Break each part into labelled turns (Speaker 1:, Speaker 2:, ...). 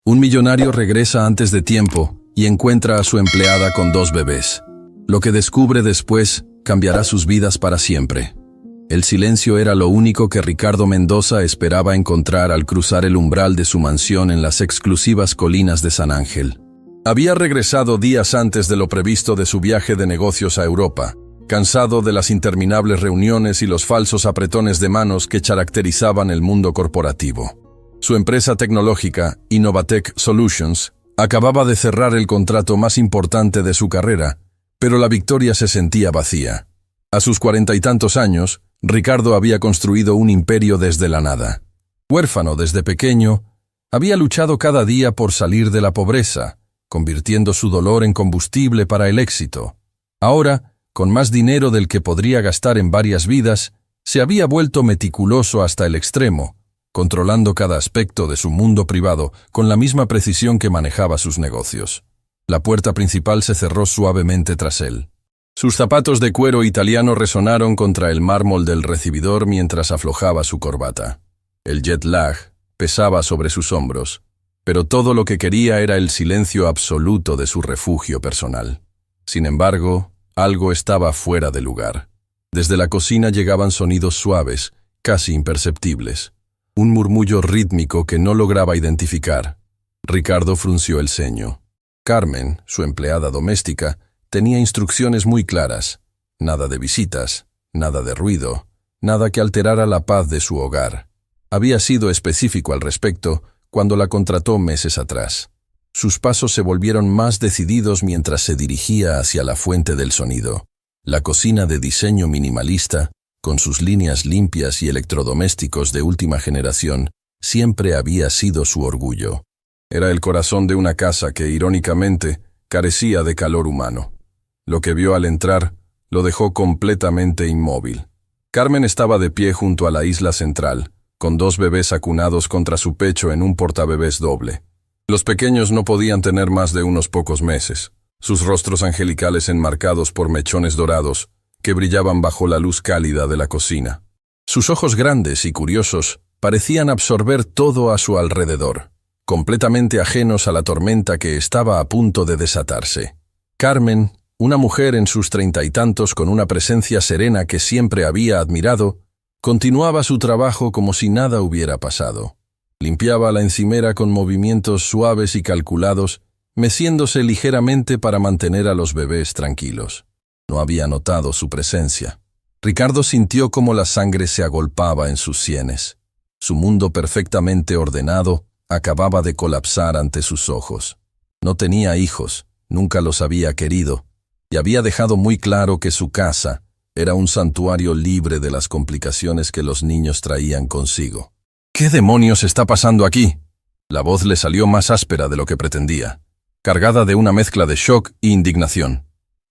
Speaker 1: Un millonario regresa antes de tiempo y encuentra a su empleada con 2 bebés. Lo que descubre después cambiará sus vidas para siempre. El silencio era lo único que Ricardo Mendoza esperaba encontrar al cruzar el umbral de su mansión en las exclusivas colinas de San Ángel. Había regresado días antes de lo previsto de su viaje de negocios a Europa, cansado de las interminables reuniones y los falsos apretones de manos que caracterizaban el mundo corporativo. Su empresa tecnológica, Innovatech Solutions, acababa de cerrar el contrato más importante de su carrera, pero la victoria se sentía vacía. A sus 40 y tantos años, Ricardo había construido un imperio desde la nada. Huérfano desde pequeño, había luchado cada día por salir de la pobreza, convirtiendo su dolor en combustible para el éxito. Ahora, con más dinero del que podría gastar en varias vidas, se había vuelto meticuloso hasta el extremo, controlando cada aspecto de su mundo privado con la misma precisión que manejaba sus negocios. La puerta principal se cerró suavemente tras él. Sus zapatos de cuero italiano resonaron contra el mármol del recibidor mientras aflojaba su corbata. El jet lag pesaba sobre sus hombros, pero todo lo que quería era el silencio absoluto de su refugio personal. Sin embargo, algo estaba fuera de lugar. Desde la cocina llegaban sonidos suaves, casi imperceptibles. Un murmullo rítmico que no lograba identificar. Ricardo frunció el ceño. Carmen, su empleada doméstica, tenía instrucciones muy claras. Nada de visitas, nada de ruido, nada que alterara la paz de su hogar. Había sido específico al respecto cuando la contrató meses atrás. Sus pasos se volvieron más decididos mientras se dirigía hacia la fuente del sonido. La cocina de diseño minimalista, con sus líneas limpias y electrodomésticos de última generación, siempre había sido su orgullo. Era el corazón de una casa que, irónicamente, carecía de calor humano. Lo que vio al entrar lo dejó completamente inmóvil. Carmen estaba de pie junto a la isla central, con 2 bebés acunados contra su pecho en un portabebés doble. Los pequeños no podían tener más de unos pocos meses, sus rostros angelicales enmarcados por mechones dorados que brillaban bajo la luz cálida de la cocina. Sus ojos grandes y curiosos parecían absorber todo a su alrededor, completamente ajenos a la tormenta que estaba a punto de desatarse. Carmen, una mujer en sus 30 y tantos con una presencia serena que siempre había admirado, continuaba su trabajo como si nada hubiera pasado. Limpiaba la encimera con movimientos suaves y calculados, meciéndose ligeramente para mantener a los bebés tranquilos. No había notado su presencia. Ricardo sintió cómo la sangre se agolpaba en sus sienes. Su mundo perfectamente ordenado acababa de colapsar ante sus ojos. No tenía hijos, nunca los había querido, y había dejado muy claro que su casa era un santuario libre de las complicaciones que los niños traían consigo. ¿Qué demonios está pasando aquí? La voz le salió más áspera de lo que pretendía, cargada de una mezcla de shock e indignación.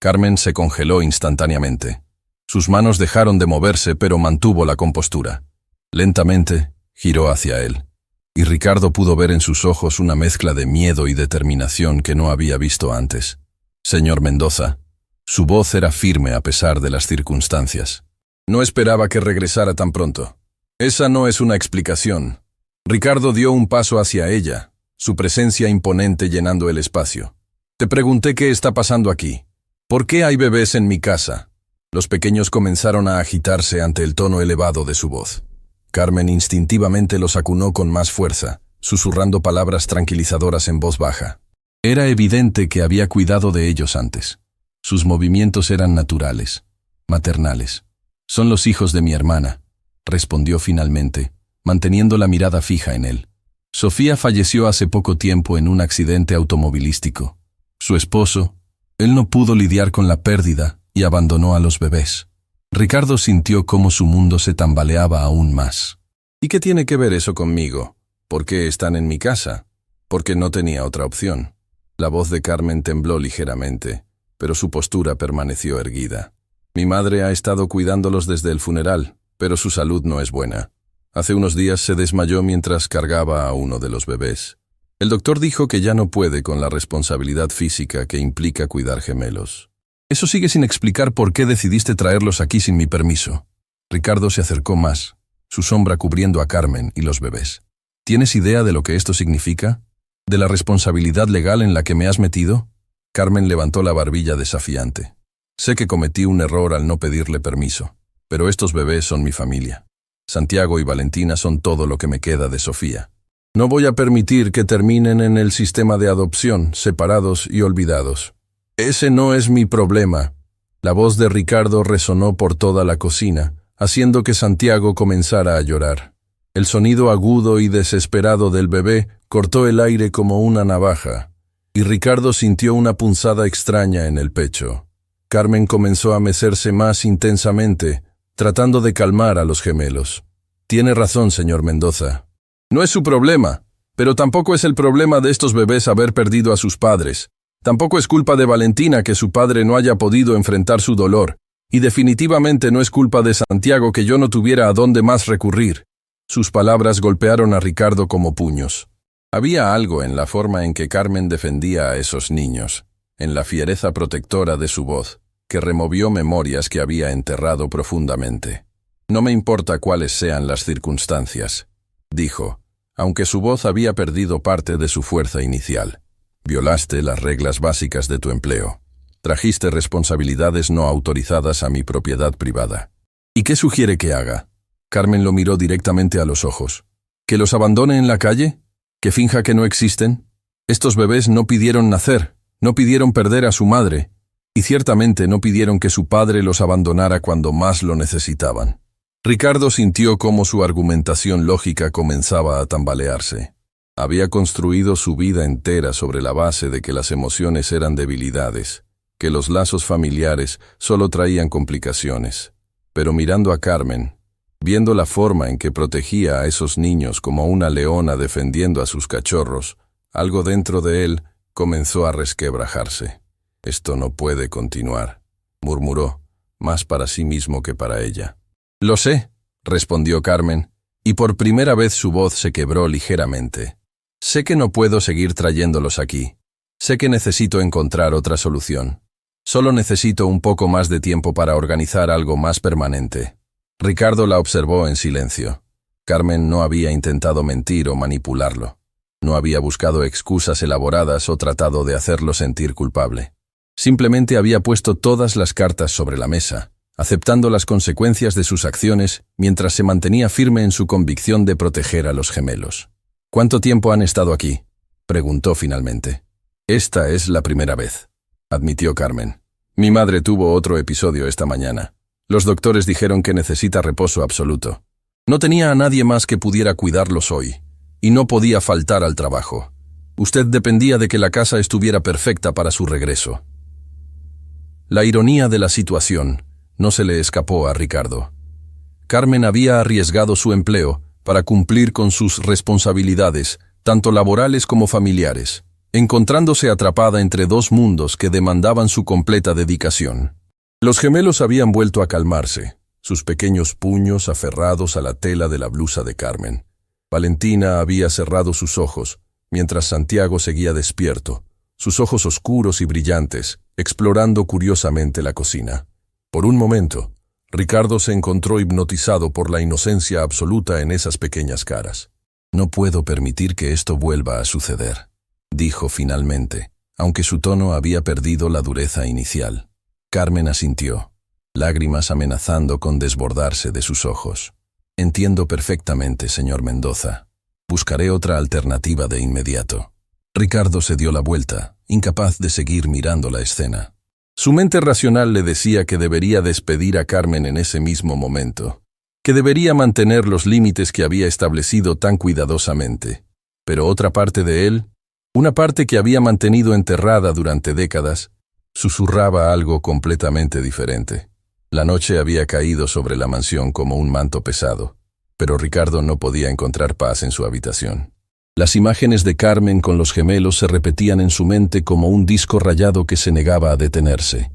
Speaker 1: Carmen se congeló instantáneamente. Sus manos dejaron de moverse, pero mantuvo la compostura. Lentamente, giró hacia él, y Ricardo pudo ver en sus ojos una mezcla de miedo y determinación que no había visto antes. Señor Mendoza. Su voz era firme a pesar de las circunstancias. No esperaba que regresara tan pronto. Esa no es una explicación. Ricardo dio un paso hacia ella, su presencia imponente llenando el espacio. Te pregunté qué está pasando aquí. ¿Por qué hay bebés en mi casa? Los pequeños comenzaron a agitarse ante el tono elevado de su voz. Carmen instintivamente los acunó con más fuerza, susurrando palabras tranquilizadoras en voz baja. Era evidente que había cuidado de ellos antes. Sus movimientos eran naturales, maternales. Son los hijos de mi hermana, respondió finalmente, manteniendo la mirada fija en él. Sofía falleció hace poco tiempo en un accidente automovilístico. Su esposo, él no pudo lidiar con la pérdida y abandonó a los bebés. Ricardo sintió cómo su mundo se tambaleaba aún más. ¿Y qué tiene que ver eso conmigo? ¿Por qué están en mi casa? Porque no tenía otra opción. La voz de Carmen tembló ligeramente, pero su postura permaneció erguida. Mi madre ha estado cuidándolos desde el funeral, pero su salud no es buena. Hace unos días se desmayó mientras cargaba a uno de los bebés. El doctor dijo que ya no puede con la responsabilidad física que implica cuidar gemelos. Eso sigue sin explicar por qué decidiste traerlos aquí sin mi permiso. Ricardo se acercó más, su sombra cubriendo a Carmen y los bebés. ¿Tienes idea de lo que esto significa? ¿De la responsabilidad legal en la que me has metido? Carmen levantó la barbilla desafiante. Sé que cometí un error al no pedirle permiso, pero estos bebés son mi familia. Santiago y Valentina son todo lo que me queda de Sofía. No voy a permitir que terminen en el sistema de adopción, separados y olvidados. Ese no es mi problema. La voz de Ricardo resonó por toda la cocina, haciendo que Santiago comenzara a llorar. El sonido agudo y desesperado del bebé cortó el aire como una navaja, y Ricardo sintió una punzada extraña en el pecho. Carmen comenzó a mecerse más intensamente, tratando de calmar a los gemelos. Tiene razón, señor Mendoza. No es su problema, pero tampoco es el problema de estos bebés haber perdido a sus padres. Tampoco es culpa de Valentina que su padre no haya podido enfrentar su dolor, y definitivamente no es culpa de Santiago que yo no tuviera a dónde más recurrir. Sus palabras golpearon a Ricardo como puños. Había algo en la forma en que Carmen defendía a esos niños, en la fiereza protectora de su voz, que removió memorias que había enterrado profundamente. No me importa cuáles sean las circunstancias, dijo, aunque su voz había perdido parte de su fuerza inicial. Violaste las reglas básicas de tu empleo. Trajiste responsabilidades no autorizadas a mi propiedad privada. ¿Y qué sugiere que haga? Carmen lo miró directamente a los ojos. ¿Que los abandone en la calle? ¿Que finja que no existen? Estos bebés no pidieron nacer, no pidieron perder a su madre, y ciertamente no pidieron que su padre los abandonara cuando más lo necesitaban. Ricardo sintió cómo su argumentación lógica comenzaba a tambalearse. Había construido su vida entera sobre la base de que las emociones eran debilidades, que los lazos familiares solo traían complicaciones. Pero mirando a Carmen, viendo la forma en que protegía a esos niños como una leona defendiendo a sus cachorros, algo dentro de él comenzó a resquebrajarse. Esto no puede continuar, murmuró, más para sí mismo que para ella. Lo sé, respondió Carmen, y por primera vez su voz se quebró ligeramente. Sé que no puedo seguir trayéndolos aquí. Sé que necesito encontrar otra solución. Solo necesito un poco más de tiempo para organizar algo más permanente. Ricardo la observó en silencio. Carmen no había intentado mentir o manipularlo. No había buscado excusas elaboradas o tratado de hacerlo sentir culpable. Simplemente había puesto todas las cartas sobre la mesa, aceptando las consecuencias de sus acciones mientras se mantenía firme en su convicción de proteger a los gemelos. ¿Cuánto tiempo han estado aquí?, preguntó finalmente. Esta es la primera vez, admitió Carmen. Mi madre tuvo otro episodio esta mañana. Los doctores dijeron que necesita reposo absoluto. No tenía a nadie más que pudiera cuidarlos hoy, y no podía faltar al trabajo. Usted dependía de que la casa estuviera perfecta para su regreso. La ironía de la situación no se le escapó a Ricardo. Carmen había arriesgado su empleo para cumplir con sus responsabilidades, tanto laborales como familiares, encontrándose atrapada entre dos mundos que demandaban su completa dedicación. Los gemelos habían vuelto a calmarse, sus pequeños puños aferrados a la tela de la blusa de Carmen. Valentina había cerrado sus ojos, mientras Santiago seguía despierto, sus ojos oscuros y brillantes, explorando curiosamente la cocina. Por un momento, Ricardo se encontró hipnotizado por la inocencia absoluta en esas pequeñas caras. No puedo permitir que esto vuelva a suceder, dijo finalmente, aunque su tono había perdido la dureza inicial. Carmen asintió, lágrimas amenazando con desbordarse de sus ojos. Entiendo perfectamente, señor Mendoza. Buscaré otra alternativa de inmediato. Ricardo se dio la vuelta, incapaz de seguir mirando la escena. Su mente racional le decía que debería despedir a Carmen en ese mismo momento, que debería mantener los límites que había establecido tan cuidadosamente. Pero otra parte de él, una parte que había mantenido enterrada durante décadas, susurraba algo completamente diferente. La noche había caído sobre la mansión como un manto pesado, pero Ricardo no podía encontrar paz en su habitación. Las imágenes de Carmen con los gemelos se repetían en su mente como un disco rayado que se negaba a detenerse.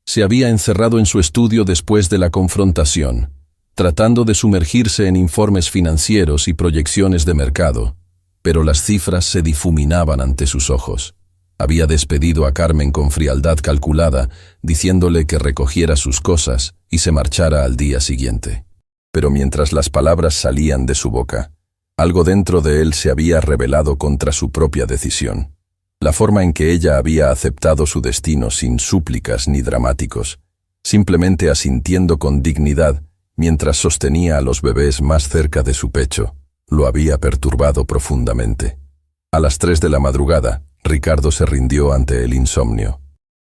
Speaker 1: Se había encerrado en su estudio después de la confrontación, tratando de sumergirse en informes financieros y proyecciones de mercado, pero las cifras se difuminaban ante sus ojos. Había despedido a Carmen con frialdad calculada, diciéndole que recogiera sus cosas y se marchara al día siguiente. Pero mientras las palabras salían de su boca, Algo dentro de él se había rebelado contra su propia decisión. La forma en que ella había aceptado su destino sin súplicas ni dramáticos, simplemente asintiendo con dignidad mientras sostenía a los bebés más cerca de su pecho, lo había perturbado profundamente. A las 3 de la madrugada, Ricardo se rindió ante el insomnio.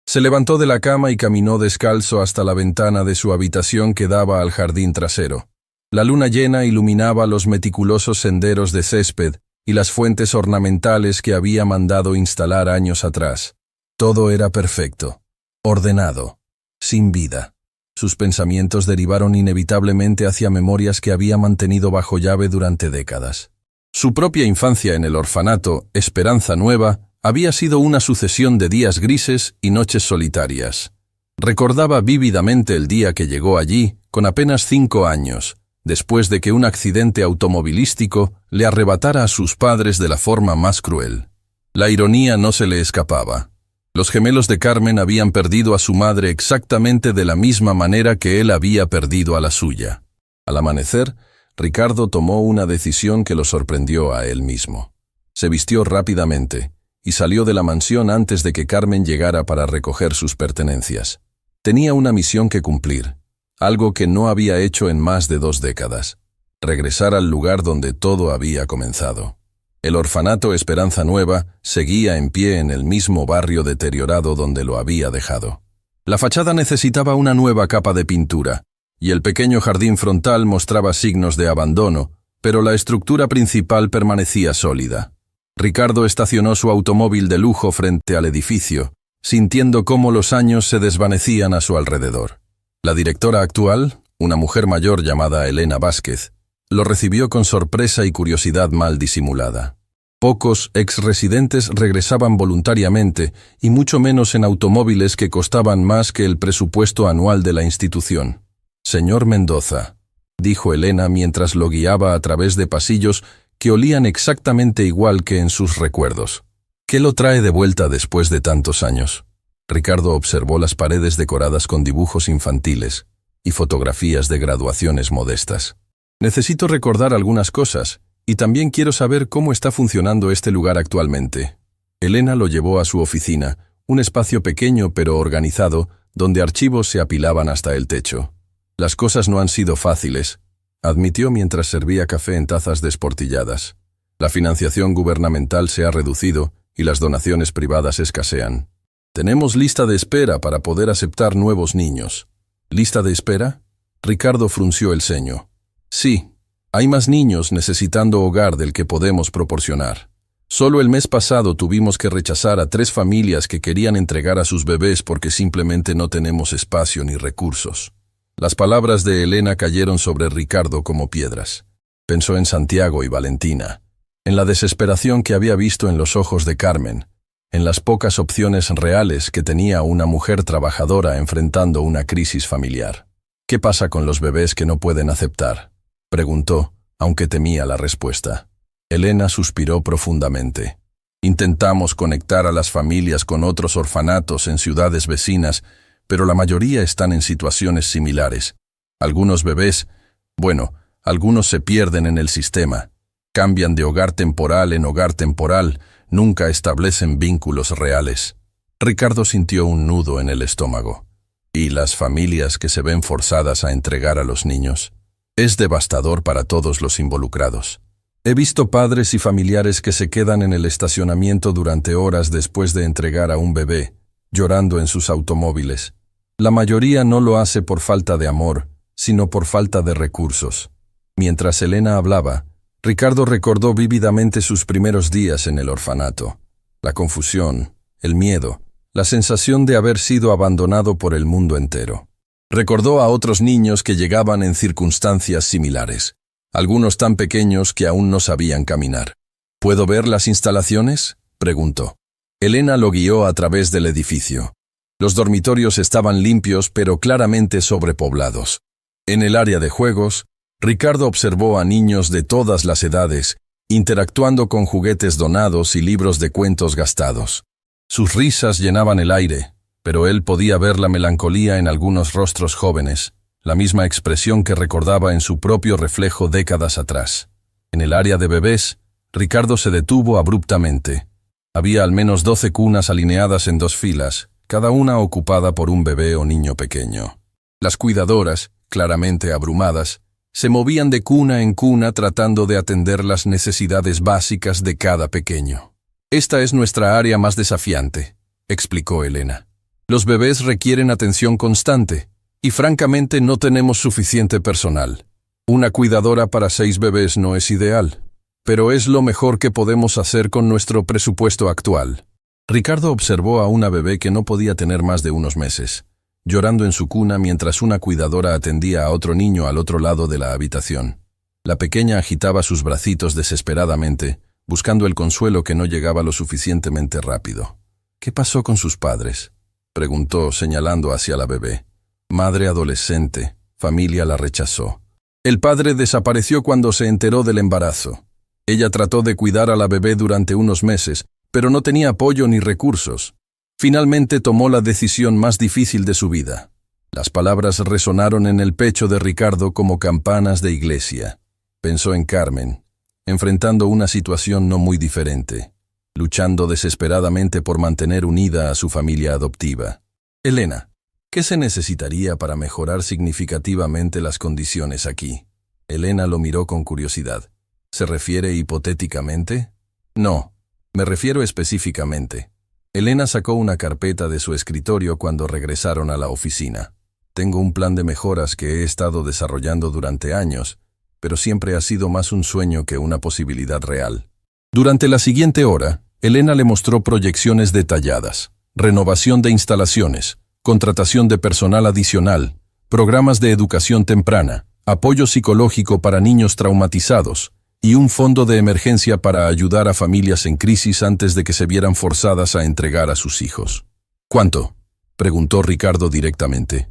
Speaker 1: Se levantó de la cama y caminó descalzo hasta la ventana de su habitación que daba al jardín trasero. La luna llena iluminaba los meticulosos senderos de césped y las fuentes ornamentales que había mandado instalar años atrás. Todo era perfecto, ordenado, sin vida. Sus pensamientos derivaron inevitablemente hacia memorias que había mantenido bajo llave durante décadas. Su propia infancia en el orfanato, Esperanza Nueva, había sido una sucesión de días grises y noches solitarias. Recordaba vívidamente el día que llegó allí, con apenas 5 años, después de que un accidente automovilístico le arrebatara a sus padres de la forma más cruel. La ironía no se le escapaba. Los gemelos de Carmen habían perdido a su madre exactamente de la misma manera que él había perdido a la suya. Al amanecer, Ricardo tomó una decisión que lo sorprendió a él mismo. Se vistió rápidamente y salió de la mansión antes de que Carmen llegara para recoger sus pertenencias. Tenía una misión que cumplir. Algo que no había hecho en más de 2 décadas, regresar al lugar donde todo había comenzado. El orfanato Esperanza Nueva seguía en pie en el mismo barrio deteriorado donde lo había dejado. La fachada necesitaba una nueva capa de pintura, y el pequeño jardín frontal mostraba signos de abandono, pero la estructura principal permanecía sólida. Ricardo estacionó su automóvil de lujo frente al edificio, sintiendo cómo los años se desvanecían a su alrededor. La directora actual, una mujer mayor llamada Elena Vázquez, lo recibió con sorpresa y curiosidad mal disimulada. Pocos exresidentes regresaban voluntariamente, y mucho menos en automóviles que costaban más que el presupuesto anual de la institución. «Señor Mendoza», dijo Elena mientras lo guiaba a través de pasillos que olían exactamente igual que en sus recuerdos. «¿Qué lo trae de vuelta después de tantos años?» Ricardo observó las paredes decoradas con dibujos infantiles y fotografías de graduaciones modestas. «Necesito recordar algunas cosas, y también quiero saber cómo está funcionando este lugar actualmente». Elena lo llevó a su oficina, un espacio pequeño pero organizado, donde archivos se apilaban hasta el techo. «Las cosas no han sido fáciles», admitió mientras servía café en tazas desportilladas. «La financiación gubernamental se ha reducido y las donaciones privadas escasean. Tenemos lista de espera para poder aceptar nuevos niños». «¿Lista de espera?» Ricardo frunció el ceño. «Sí, hay más niños necesitando hogar del que podemos proporcionar. Solo el mes pasado tuvimos que rechazar a 3 familias que querían entregar a sus bebés porque simplemente no tenemos espacio ni recursos». Las palabras de Elena cayeron sobre Ricardo como piedras. Pensó en Santiago y Valentina, en la desesperación que había visto en los ojos de Carmen, en las pocas opciones reales que tenía una mujer trabajadora enfrentando una crisis familiar. «¿Qué pasa con los bebés que no pueden aceptar?», preguntó, aunque temía la respuesta. Elena suspiró profundamente. «Intentamos conectar a las familias con otros orfanatos en ciudades vecinas, pero la mayoría están en situaciones similares. Algunos bebés, algunos se pierden en el sistema, cambian de hogar temporal en hogar temporal, nunca establecen vínculos reales». Ricardo sintió un nudo en el estómago. ¿Y las familias que se ven forzadas a entregar a los niños? Es devastador para todos los involucrados. He visto padres y familiares que se quedan en el estacionamiento durante horas después de entregar a un bebé, llorando en sus automóviles. La mayoría no lo hace por falta de amor, sino por falta de recursos. Mientras Elena hablaba, Ricardo recordó vívidamente sus primeros días en el orfanato. La confusión, el miedo, la sensación de haber sido abandonado por el mundo entero. Recordó a otros niños que llegaban en circunstancias similares, algunos tan pequeños que aún no sabían caminar. «¿Puedo ver las instalaciones?», preguntó. Elena lo guió a través del edificio. Los dormitorios estaban limpios pero claramente sobrepoblados. En el área de juegos, Ricardo observó a niños de todas las edades, interactuando con juguetes donados y libros de cuentos gastados. Sus risas llenaban el aire, pero él podía ver la melancolía en algunos rostros jóvenes, la misma expresión que recordaba en su propio reflejo décadas atrás. En el área de bebés, Ricardo se detuvo abruptamente. Había al menos 12 cunas alineadas en 2 filas, cada una ocupada por un bebé o niño pequeño. Las cuidadoras, claramente abrumadas, se movían de cuna en cuna tratando de atender las necesidades básicas de cada pequeño. «Esta es nuestra área más desafiante», explicó Elena. «Los bebés requieren atención constante, y francamente no tenemos suficiente personal. Una cuidadora para 6 bebés no es ideal, pero es lo mejor que podemos hacer con nuestro presupuesto actual». Ricardo observó a una bebé que no podía tener más de unos meses, llorando en su cuna mientras una cuidadora atendía a otro niño al otro lado de la habitación. La pequeña agitaba sus bracitos desesperadamente, buscando el consuelo que no llegaba lo suficientemente rápido. «¿Qué pasó con sus padres?», preguntó señalando hacia la bebé. «Madre adolescente, familia la rechazó. El padre desapareció cuando se enteró del embarazo. Ella trató de cuidar a la bebé durante unos meses, pero no tenía apoyo ni recursos. Finalmente tomó la decisión más difícil de su vida». Las palabras resonaron en el pecho de Ricardo como campanas de iglesia. Pensó en Carmen, enfrentando una situación no muy diferente, luchando desesperadamente por mantener unida a su familia adoptiva. «Elena, ¿qué se necesitaría para mejorar significativamente las condiciones aquí?». Elena lo miró con curiosidad. «¿Se refiere hipotéticamente?». «No, me refiero específicamente». Elena sacó una carpeta de su escritorio cuando regresaron a la oficina. «Tengo un plan de mejoras que he estado desarrollando durante años, pero siempre ha sido más un sueño que una posibilidad real». Durante la siguiente hora, Elena le mostró proyecciones detalladas, renovación de instalaciones, contratación de personal adicional, programas de educación temprana, apoyo psicológico para niños traumatizados y un fondo de emergencia para ayudar a familias en crisis antes de que se vieran forzadas a entregar a sus hijos. «¿Cuánto?», preguntó Ricardo directamente.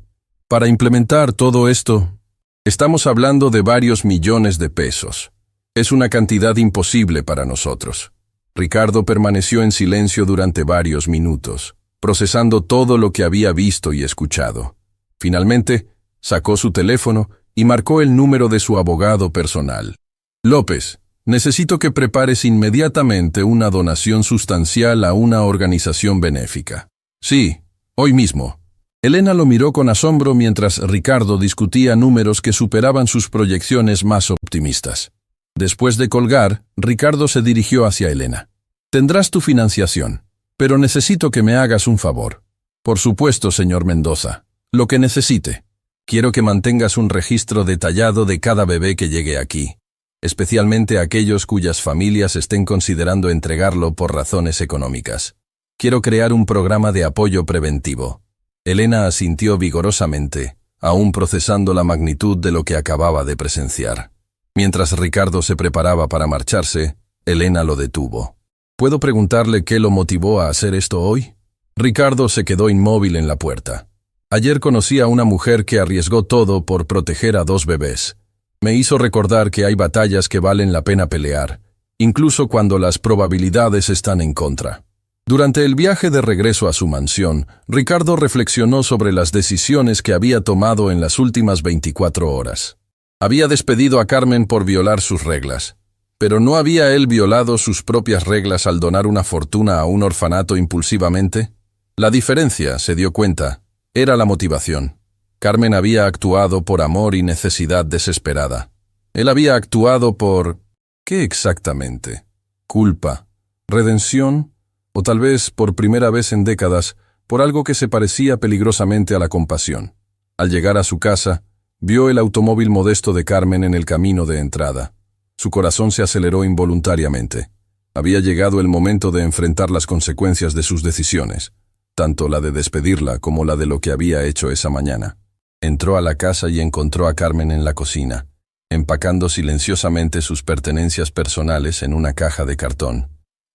Speaker 1: «Para implementar todo esto, estamos hablando de varios millones de pesos. Es una cantidad imposible para nosotros». Ricardo permaneció en silencio durante varios minutos, procesando todo lo que había visto y escuchado. Finalmente, sacó su teléfono y marcó el número de su abogado personal. «López, necesito que prepares inmediatamente una donación sustancial a una organización benéfica». «Sí, hoy mismo». Elena lo miró con asombro mientras Ricardo discutía números que superaban sus proyecciones más optimistas. Después de colgar, Ricardo se dirigió hacia Elena. «Tendrás tu financiación, pero necesito que me hagas un favor». «Por supuesto, señor Mendoza, lo que necesite. Quiero que mantengas un registro detallado de cada bebé que llegue aquí, especialmente aquellos cuyas familias estén considerando entregarlo por razones económicas. Quiero crear un programa de apoyo preventivo». Elena asintió vigorosamente, aún procesando la magnitud de lo que acababa de presenciar. Mientras Ricardo se preparaba para marcharse, Elena lo detuvo. «¿Puedo preguntarle qué lo motivó a hacer esto hoy?». Ricardo se quedó inmóvil en la puerta. «Ayer conocí a una mujer que arriesgó todo por proteger a 2 bebés. Me hizo recordar que hay batallas que valen la pena pelear, incluso cuando las probabilidades están en contra». Durante el viaje de regreso a su mansión, Ricardo reflexionó sobre las decisiones que había tomado en las últimas 24 horas. Había despedido a Carmen por violar sus reglas, pero ¿no había él violado sus propias reglas al donar una fortuna a un orfanato impulsivamente? La diferencia, se dio cuenta, era la motivación. Carmen había actuado por amor y necesidad desesperada. Él había actuado por... ¿qué exactamente? ¿Culpa? ¿Redención? O tal vez, por primera vez en décadas, por algo que se parecía peligrosamente a la compasión. Al llegar a su casa, vio el automóvil modesto de Carmen en el camino de entrada. Su corazón se aceleró involuntariamente. Había llegado el momento de enfrentar las consecuencias de sus decisiones, tanto la de despedirla como la de lo que había hecho esa mañana. Entró a la casa y encontró a Carmen en la cocina, empacando silenciosamente sus pertenencias personales en una caja de cartón.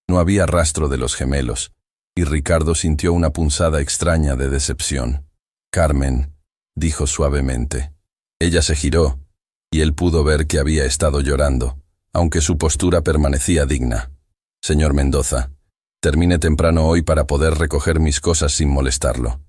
Speaker 1: No había rastro de los gemelos, y Ricardo sintió una punzada extraña de decepción. «Carmen», dijo suavemente. Ella se giró, y él pudo ver que había estado llorando, aunque su postura permanecía digna. «Señor Mendoza, terminé temprano hoy para poder recoger mis cosas sin molestarlo.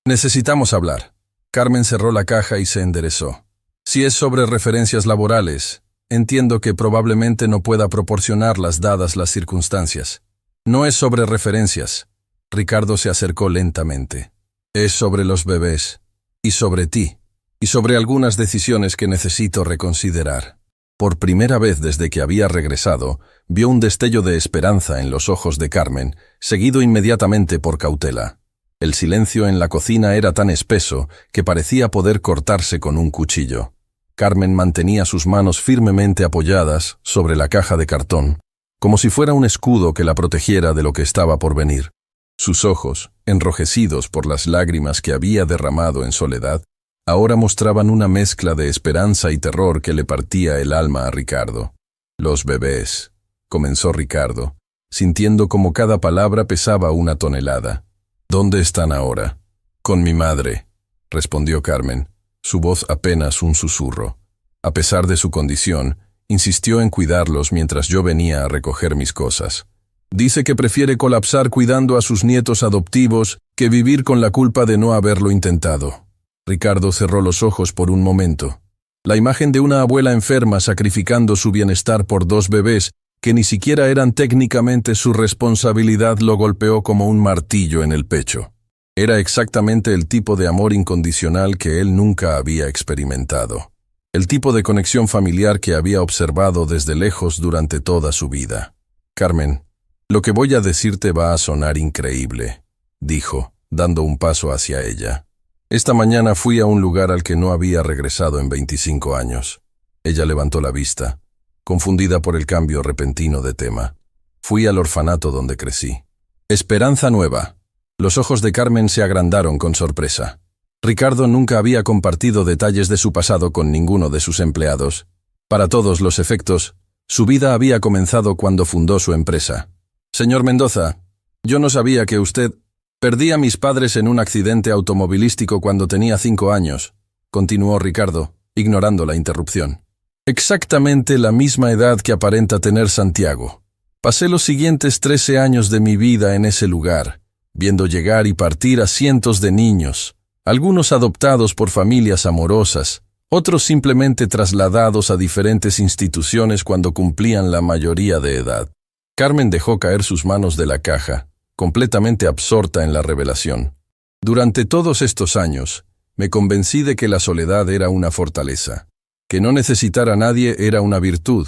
Speaker 1: Necesitamos hablar». Carmen cerró la caja y se enderezó. «Si es sobre referencias laborales, entiendo que probablemente no pueda proporcionarlas dadas las circunstancias. No es sobre referencias. Ricardo se acercó lentamente. Es sobre los bebés, y sobre ti, y sobre algunas decisiones que necesito reconsiderar. Por primera vez desde que había regresado, vio un destello de esperanza en los ojos de Carmen, seguido inmediatamente por cautela. El silencio en la cocina era tan espeso que parecía poder cortarse con un cuchillo. Carmen mantenía sus manos firmemente apoyadas sobre la caja de cartón, como si fuera un escudo que la protegiera de lo que estaba por venir. Sus ojos, enrojecidos por las lágrimas que había derramado en soledad, ahora mostraban una mezcla de esperanza y terror que le partía el alma a Ricardo. «Los bebés», comenzó Ricardo, sintiendo como cada palabra pesaba una tonelada. «¿Dónde están ahora?» «Con mi madre», respondió Carmen, su voz apenas un susurro. A pesar de su condición, insistió en cuidarlos mientras yo venía a recoger mis cosas. Dice que prefiere colapsar cuidando a sus nietos adoptivos que vivir con la culpa de no haberlo intentado. Ricardo cerró los ojos por un momento. La imagen de una abuela enferma sacrificando su bienestar por dos bebés, que ni siquiera eran técnicamente su responsabilidad, lo golpeó como un martillo en el pecho. Era exactamente el tipo de amor incondicional que él nunca había experimentado. El tipo de conexión familiar que había observado desde lejos durante toda su vida. «Carmen, lo que voy a decirte va a sonar increíble», dijo, dando un paso hacia ella. «Esta mañana fui a un lugar al que no había regresado en 25 años. Ella levantó la vista, confundida por el cambio repentino de tema. Fui al orfanato donde crecí. Esperanza Nueva». Los ojos de Carmen se agrandaron con sorpresa. Ricardo nunca había compartido detalles de su pasado con ninguno de sus empleados. Para todos los efectos, su vida había comenzado cuando fundó su empresa. «Señor Mendoza, yo no sabía que usted...» «Perdí a mis padres en un accidente automovilístico cuando tenía 5 años», continuó Ricardo, ignorando la interrupción. «Exactamente la misma edad que aparenta tener Santiago. Pasé los siguientes 13 años de mi vida en ese lugar, viendo llegar y partir a cientos de niños, algunos adoptados por familias amorosas, otros simplemente trasladados a diferentes instituciones cuando cumplían la mayoría de edad». Carmen dejó caer sus manos de la caja, completamente absorta en la revelación. «Durante todos estos años, me convencí de que la soledad era una fortaleza, que no necesitar a nadie era una virtud.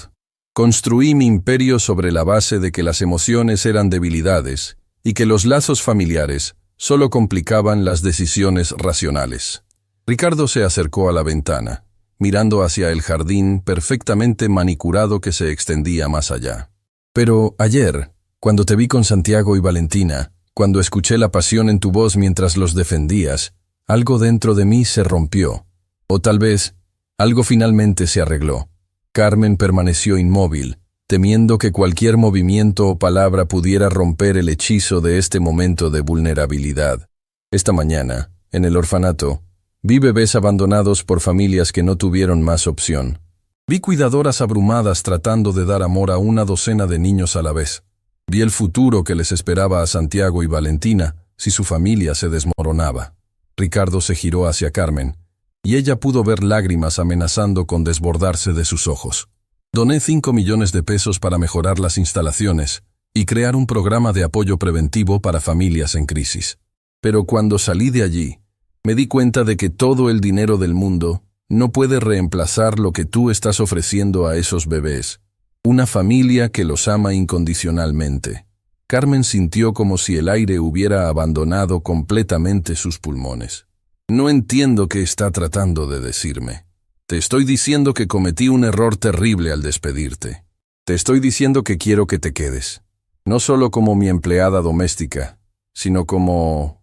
Speaker 1: Construí mi imperio sobre la base de que las emociones eran debilidades y que los lazos familiares solo complicaban las decisiones racionales». Ricardo se acercó a la ventana, mirando hacia el jardín perfectamente manicurado que se extendía más allá. «Pero ayer, cuando te vi con Santiago y Valentina, cuando escuché la pasión en tu voz mientras los defendías, algo dentro de mí se rompió. O tal vez, algo finalmente se arregló». Carmen permaneció inmóvil, temiendo que cualquier movimiento o palabra pudiera romper el hechizo de este momento de vulnerabilidad. Esta mañana, en el orfanato, vi bebés abandonados por familias que no tuvieron más opción. Vi cuidadoras abrumadas tratando de dar amor a una docena de niños a la vez. Vi el futuro que les esperaba a Santiago y Valentina si su familia se desmoronaba. Ricardo se giró hacia Carmen, y ella pudo ver lágrimas amenazando con desbordarse de sus ojos. «Doné 5 millones de pesos para mejorar las instalaciones y crear un programa de apoyo preventivo para familias en crisis. Pero cuando salí de allí, me di cuenta de que todo el dinero del mundo no puede reemplazar lo que tú estás ofreciendo a esos bebés. Una familia que los ama incondicionalmente». Carmen sintió como si el aire hubiera abandonado completamente sus pulmones. «No entiendo qué está tratando de decirme. Te estoy diciendo que cometí un error terrible al despedirte. Te estoy diciendo que quiero que te quedes. No solo como mi empleada doméstica, sino como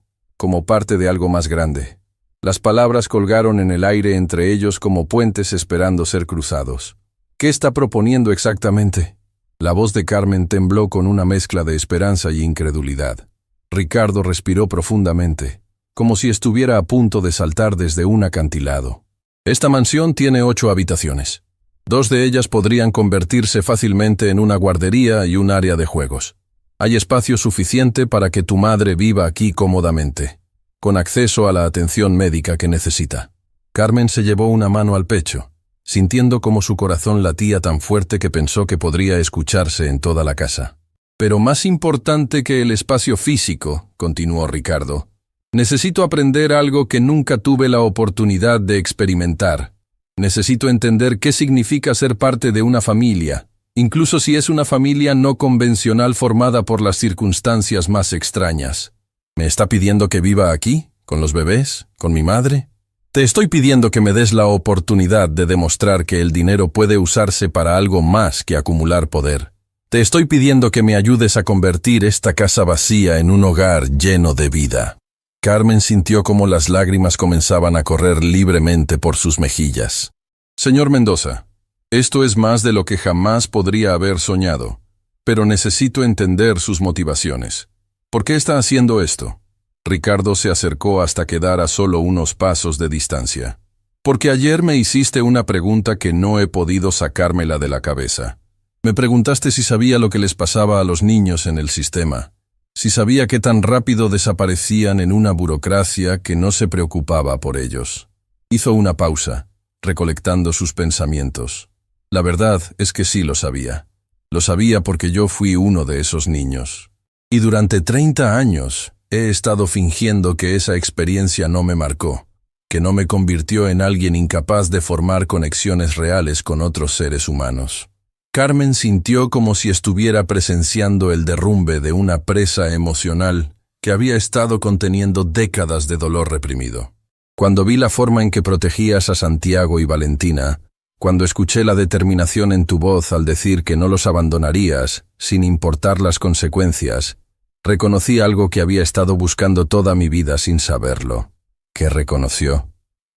Speaker 1: parte de algo más grande». Las palabras colgaron en el aire entre ellos como puentes esperando ser cruzados. «¿Qué está proponiendo exactamente?». La voz de Carmen tembló con una mezcla de esperanza y incredulidad. Ricardo respiró profundamente, como si estuviera a punto de saltar desde un acantilado. «Esta mansión tiene 8 habitaciones. 2 de ellas podrían convertirse fácilmente en una guardería y un área de juegos. Hay espacio suficiente para que tu madre viva aquí cómodamente, con acceso a la atención médica que necesita». Carmen se llevó una mano al pecho. sintiendo como su corazón latía tan fuerte que pensó que podría escucharse en toda la casa. Pero más importante que el espacio físico, continuó Ricardo, necesito aprender algo que nunca tuve la oportunidad de experimentar. Necesito entender qué significa ser parte de una familia, incluso si es una familia no convencional formada por las circunstancias más extrañas. ¿Me está pidiendo que viva aquí, con los bebés, con mi madre? Te estoy pidiendo que me des la oportunidad de demostrar que el dinero puede usarse para algo más que acumular poder. Te estoy pidiendo que me ayudes a convertir esta casa vacía en un hogar lleno de vida. Carmen sintió como las lágrimas comenzaban a correr libremente por sus mejillas. Señor Mendoza, esto es más de lo que jamás podría haber soñado, pero necesito entender sus motivaciones. ¿Por qué está haciendo esto? Ricardo se acercó hasta quedar a solo unos pasos de distancia. Porque ayer me hiciste una pregunta que no he podido sacármela de la cabeza. Me preguntaste si sabía lo que les pasaba a los niños en el sistema, si sabía qué tan rápido desaparecían en una burocracia que no se preocupaba por ellos. Hizo una pausa, recolectando sus pensamientos. La verdad es que sí lo sabía. Lo sabía porque yo fui uno de esos niños. Y durante 30 años he estado fingiendo que esa experiencia no me marcó, que no me convirtió en alguien incapaz de formar conexiones reales con otros seres humanos. Carmen sintió como si estuviera presenciando el derrumbe de una presa emocional que había estado conteniendo décadas de dolor reprimido. Cuando vi la forma en que protegías a Santiago y Valentina, cuando escuché la determinación en tu voz al decir que no los abandonarías, sin importar las consecuencias, reconocí algo que había estado buscando toda mi vida sin saberlo. ¿Qué reconoció?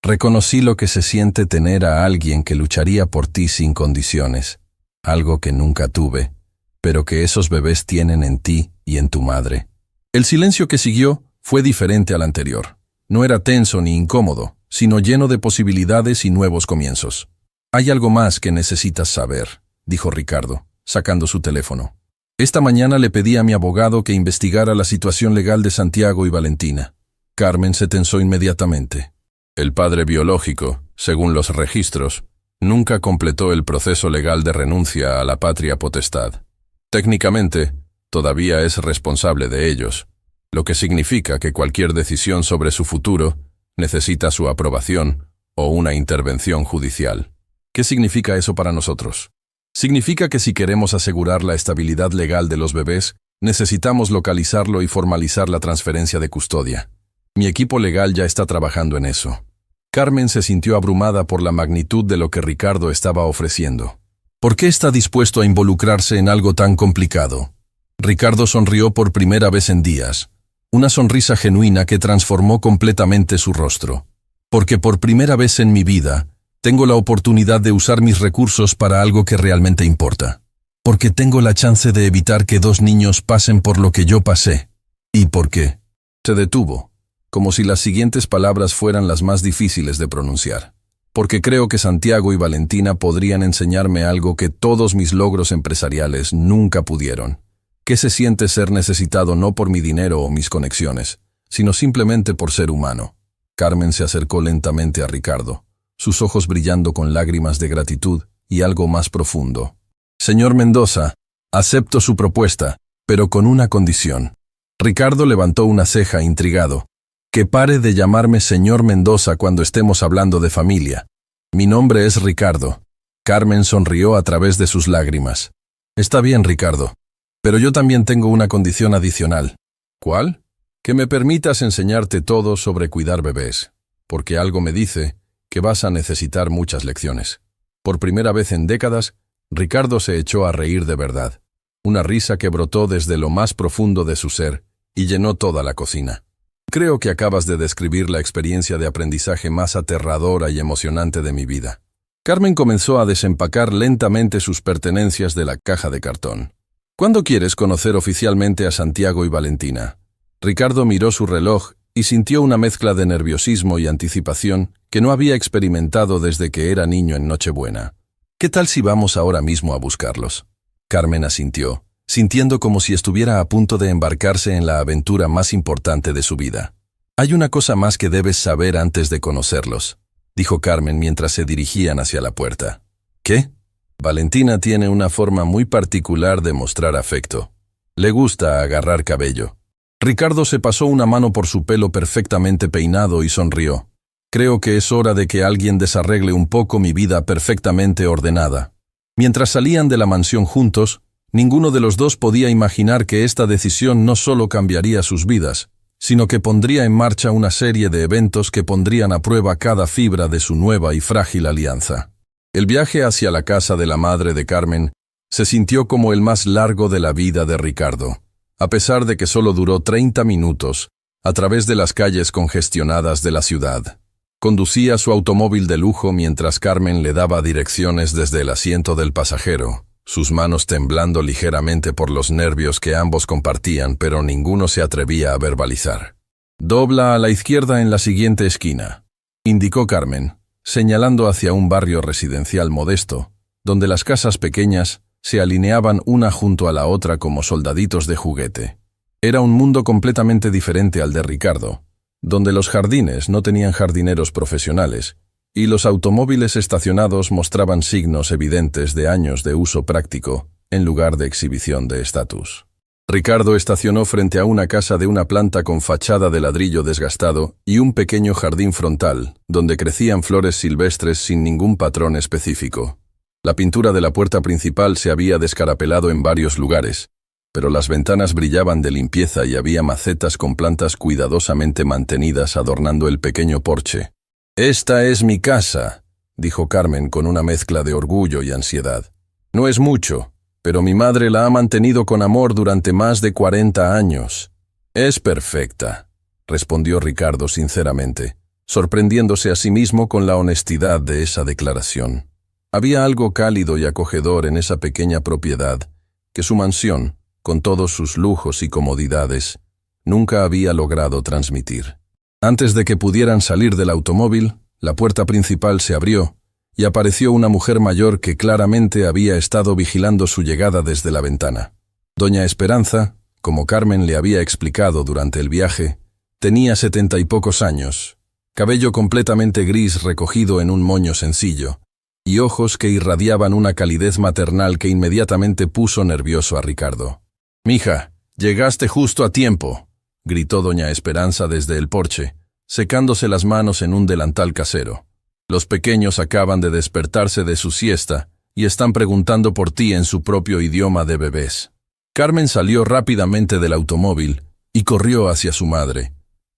Speaker 1: Reconocí lo que se siente tener a alguien que lucharía por ti sin condiciones. Algo que nunca tuve, pero que esos bebés tienen en ti y en tu madre. El silencio que siguió fue diferente al anterior. No era tenso ni incómodo, sino lleno de posibilidades y nuevos comienzos. Hay algo más que necesitas saber, dijo Ricardo, sacando su teléfono. Esta mañana le pedí a mi abogado que investigara la situación legal de Santiago y Valentina. Carmen se tensó inmediatamente. El padre biológico, según los registros, nunca completó el proceso legal de renuncia a la patria potestad. Técnicamente, todavía es responsable de ellos, lo que significa que cualquier decisión sobre su futuro necesita su aprobación o una intervención judicial. ¿Qué significa eso para nosotros? Significa que si queremos asegurar la estabilidad legal de los bebés, necesitamos localizarlo y formalizar la transferencia de custodia. Mi equipo legal ya está trabajando en eso. Carmen se sintió abrumada por la magnitud de lo que Ricardo estaba ofreciendo. ¿Por qué está dispuesto a involucrarse en algo tan complicado? Ricardo sonrió por primera vez en días, una sonrisa genuina que transformó completamente su rostro. Porque por primera vez en mi vida, tengo la oportunidad de usar mis recursos para algo que realmente importa. Porque tengo la chance de evitar que 2 niños pasen por lo que yo pasé. ¿Y por qué? Se detuvo, como si las siguientes palabras fueran las más difíciles de pronunciar. Porque creo que Santiago y Valentina podrían enseñarme algo que todos mis logros empresariales nunca pudieron. ¿Qué se siente ser necesitado no por mi dinero o mis conexiones, sino simplemente por ser humano? Carmen se acercó lentamente a Ricardo, sus ojos brillando con lágrimas de gratitud y algo más profundo. Señor Mendoza, acepto su propuesta, pero con una condición. Ricardo levantó una ceja intrigado. Que pare de llamarme señor Mendoza cuando estemos hablando de familia. Mi nombre es Ricardo. Carmen sonrió a través de sus lágrimas. Está bien, Ricardo, pero yo también tengo una condición adicional. ¿Cuál? Que me permitas enseñarte todo sobre cuidar bebés, porque algo me dice que vas a necesitar muchas lecciones. Por primera vez en décadas, Ricardo se echó a reír de verdad. Una risa que brotó desde lo más profundo de su ser y llenó toda la cocina. Creo que acabas de describir la experiencia de aprendizaje más aterradora y emocionante de mi vida. Carmen comenzó a desempacar lentamente sus pertenencias de la caja de cartón. ¿Cuándo quieres conocer oficialmente a Santiago y Valentina? Ricardo miró su reloj y sintió una mezcla de nerviosismo y anticipación que no había experimentado desde que era niño en Nochebuena. ¿Qué tal si vamos ahora mismo a buscarlos? Carmen asintió, sintiendo como si estuviera a punto de embarcarse en la aventura más importante de su vida. Hay una cosa más que debes saber antes de conocerlos. dijo Carmen mientras se dirigían hacia la puerta. ¿Qué? Valentina tiene una forma muy particular de mostrar afecto. Le gusta agarrar cabello. Ricardo se pasó una mano por su pelo perfectamente peinado y sonrió. Creo que es hora de que alguien desarregle un poco mi vida perfectamente ordenada. Mientras salían de la mansión juntos, ninguno de los dos podía imaginar que esta decisión no solo cambiaría sus vidas, sino que pondría en marcha una serie de eventos que pondrían a prueba cada fibra de su nueva y frágil alianza. El viaje hacia la casa de la madre de Carmen se sintió como el más largo de la vida de Ricardo, a pesar de que solo duró 30 minutos, a través de las calles congestionadas de la ciudad. Conducía su automóvil de lujo mientras Carmen le daba direcciones desde el asiento del pasajero, sus manos temblando ligeramente por los nervios que ambos compartían, pero ninguno se atrevía a verbalizar. «Dobla a la izquierda en la siguiente esquina», indicó Carmen, señalando hacia un barrio residencial modesto, donde las casas pequeñas se alineaban una junto a la otra como soldaditos de juguete. Era un mundo completamente diferente al de Ricardo, donde los jardines no tenían jardineros profesionales, y los automóviles estacionados mostraban signos evidentes de años de uso práctico, en lugar de exhibición de estatus. Ricardo estacionó frente a una casa de una planta con fachada de ladrillo desgastado y un pequeño jardín frontal, donde crecían flores silvestres sin ningún patrón específico. La pintura de la puerta principal se había descarapelado en varios lugares, pero las ventanas brillaban de limpieza y había macetas con plantas cuidadosamente mantenidas adornando el pequeño porche. «Esta es mi casa», dijo Carmen con una mezcla de orgullo y ansiedad. «No es mucho, pero mi madre la ha mantenido con amor durante más de 40 años. Es perfecta», respondió Ricardo sinceramente, sorprendiéndose a sí mismo con la honestidad de esa declaración. Había algo cálido y acogedor en esa pequeña propiedad que su mansión, con todos sus lujos y comodidades, nunca había logrado transmitir. Antes de que pudieran salir del automóvil, la puerta principal se abrió y apareció una mujer mayor que claramente había estado vigilando su llegada desde la ventana. Doña Esperanza, como Carmen le había explicado durante el viaje, tenía 70 y pocos años, cabello completamente gris recogido en un moño sencillo, y ojos que irradiaban una calidez maternal que inmediatamente puso nervioso a Ricardo. «Mija, llegaste justo a tiempo», gritó doña Esperanza desde el porche, secándose las manos en un delantal casero. «Los pequeños acaban de despertarse de su siesta y están preguntando por ti en su propio idioma de bebés». Carmen salió rápidamente del automóvil y corrió hacia su madre,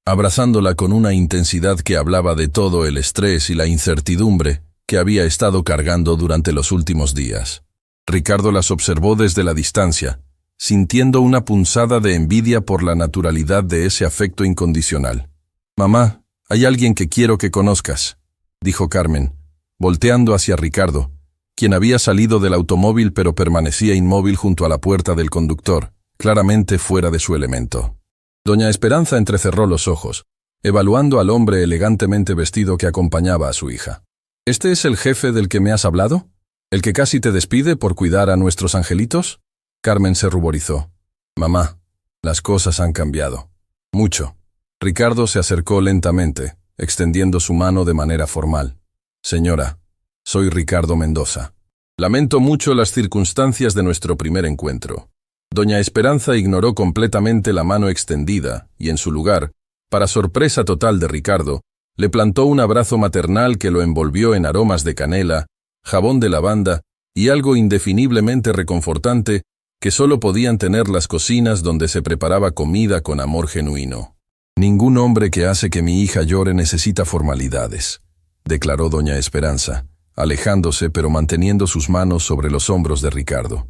Speaker 1: abrazándola con una intensidad que hablaba de todo el estrés y la incertidumbre que había estado cargando durante los últimos días. Ricardo las observó desde la distancia, sintiendo una punzada de envidia por la naturalidad de ese afecto incondicional. «Mamá, hay alguien que quiero que conozcas», dijo Carmen, volteando hacia Ricardo, quien había salido del automóvil pero permanecía inmóvil junto a la puerta del conductor, claramente fuera de su elemento. Doña Esperanza entrecerró los ojos, evaluando al hombre elegantemente vestido que acompañaba a su hija. «¿Este es el jefe del que me has hablado? ¿El que casi te despide por cuidar a nuestros angelitos?» Carmen se ruborizó. «Mamá, las cosas han cambiado. Mucho». Ricardo se acercó lentamente, extendiendo su mano de manera formal. «Señora, soy Ricardo Mendoza. Lamento mucho las circunstancias de nuestro primer encuentro». Doña Esperanza ignoró completamente la mano extendida y, en su lugar, para sorpresa total de Ricardo, le plantó un abrazo maternal que lo envolvió en aromas de canela, jabón de lavanda y algo indefiniblemente reconfortante que solo podían tener las cocinas donde se preparaba comida con amor genuino. «Ningún hombre que hace que mi hija llore necesita formalidades», declaró doña Esperanza, alejándose pero manteniendo sus manos sobre los hombros de Ricardo.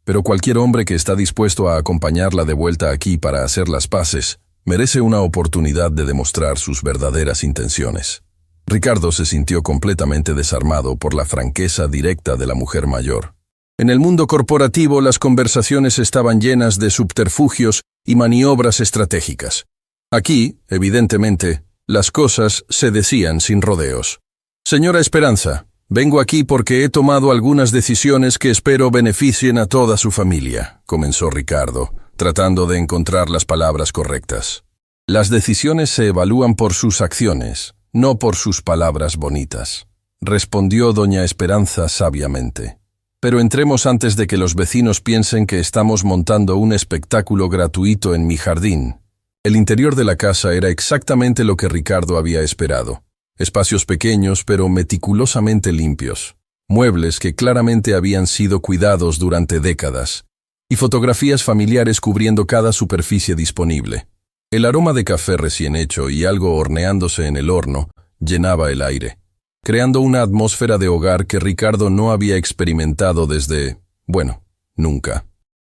Speaker 1: «Pero cualquier hombre que está dispuesto a acompañarla de vuelta aquí para hacer las paces, merece una oportunidad de demostrar sus verdaderas intenciones». Ricardo se sintió completamente desarmado por la franqueza directa de la mujer mayor. En el mundo corporativo las conversaciones estaban llenas de subterfugios y maniobras estratégicas. Aquí, evidentemente, las cosas se decían sin rodeos. «Señora Esperanza, vengo aquí porque he tomado algunas decisiones que espero beneficien a toda su familia», comenzó Ricardo, tratando de encontrar las palabras correctas. «Las decisiones se evalúan por sus acciones», No por sus palabras bonitas, respondió doña Esperanza sabiamente. Pero entremos antes de que los vecinos piensen que estamos montando un espectáculo gratuito en mi jardín. El interior de la casa era exactamente lo que Ricardo había esperado. Espacios pequeños pero meticulosamente limpios. Muebles que claramente habían sido cuidados durante décadas. Y fotografías familiares cubriendo cada superficie disponible. El aroma de café recién hecho y algo horneándose en el horno llenaba el aire, creando una atmósfera de hogar que Ricardo no había experimentado desde, nunca.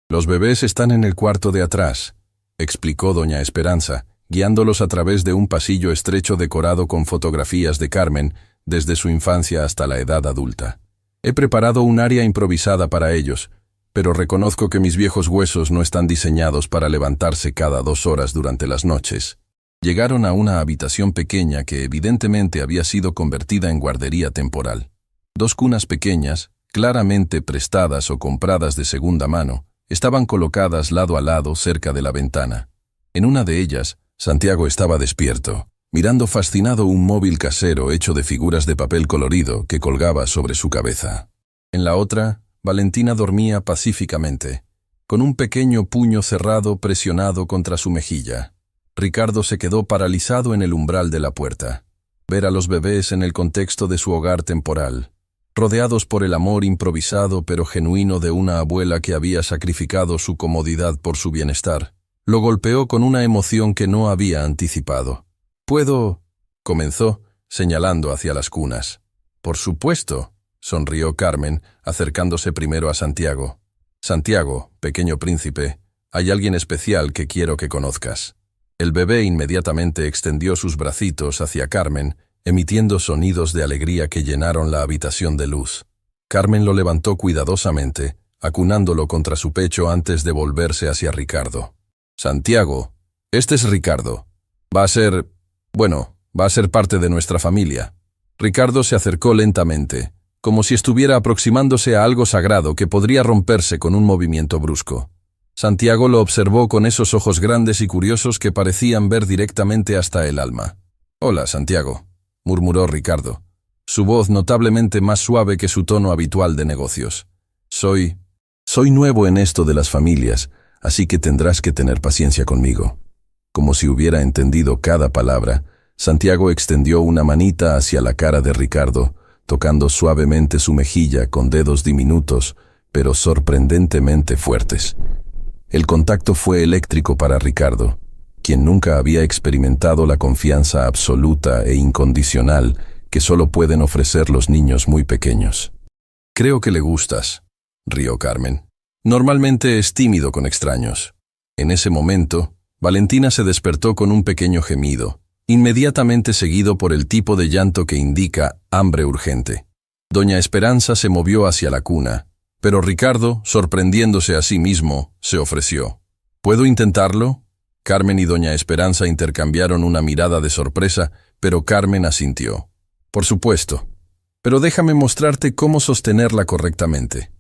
Speaker 1: Los bebés están en el cuarto de atrás, explicó doña Esperanza, guiándolos a través de un pasillo estrecho decorado con fotografías de Carmen desde su infancia hasta la edad adulta. He preparado un área improvisada para ellos, pero reconozco que mis viejos huesos no están diseñados para levantarse cada 2 horas durante las noches. Llegaron a una habitación pequeña que evidentemente había sido convertida en guardería temporal. 2 cunas pequeñas, claramente prestadas o compradas de segunda mano, estaban colocadas lado a lado cerca de la ventana. En una de ellas, Santiago estaba despierto, mirando fascinado un móvil casero hecho de figuras de papel colorido que colgaba sobre su cabeza. En la otra, Valentina dormía pacíficamente, con un pequeño puño cerrado presionado contra su mejilla. Ricardo se quedó paralizado en el umbral de la puerta. Ver a los bebés en el contexto de su hogar temporal, rodeados por el amor improvisado pero genuino de una abuela que había sacrificado su comodidad por su bienestar, lo golpeó con una emoción que no había anticipado. «¿Puedo?», comenzó, señalando hacia las cunas. «Por supuesto», sonrió Carmen, acercándose primero a Santiago. «Santiago, pequeño príncipe, hay alguien especial que quiero que conozcas». El bebé inmediatamente extendió sus bracitos hacia Carmen, emitiendo sonidos de alegría que llenaron la habitación de luz. Carmen lo levantó cuidadosamente, acunándolo contra su pecho antes de volverse hacia Ricardo. «Santiago, este es Ricardo. Va a ser parte de nuestra familia». Ricardo se acercó lentamente, como si estuviera aproximándose a algo sagrado que podría romperse con un movimiento brusco. Santiago lo observó con esos ojos grandes y curiosos que parecían ver directamente hasta el alma. «Hola, Santiago», murmuró Ricardo, su voz notablemente más suave que su tono habitual de negocios. Soy nuevo en esto de las familias, así que tendrás que tener paciencia conmigo». Como si hubiera entendido cada palabra, Santiago extendió una manita hacia la cara de Ricardo, tocando suavemente su mejilla con dedos diminutos, pero sorprendentemente fuertes. El contacto fue eléctrico para Ricardo, quien nunca había experimentado la confianza absoluta e incondicional que solo pueden ofrecer los niños muy pequeños. «Creo que le gustas», rió Carmen. «Normalmente es tímido con extraños». En ese momento, Valentina se despertó con un pequeño gemido, inmediatamente seguido por el tipo de llanto que indica hambre urgente. Doña Esperanza se movió hacia la cuna, pero Ricardo, sorprendiéndose a sí mismo, se ofreció. «¿Puedo intentarlo?». Carmen y doña Esperanza intercambiaron una mirada de sorpresa, pero Carmen asintió. «Por supuesto, pero déjame mostrarte cómo sostenerla correctamente».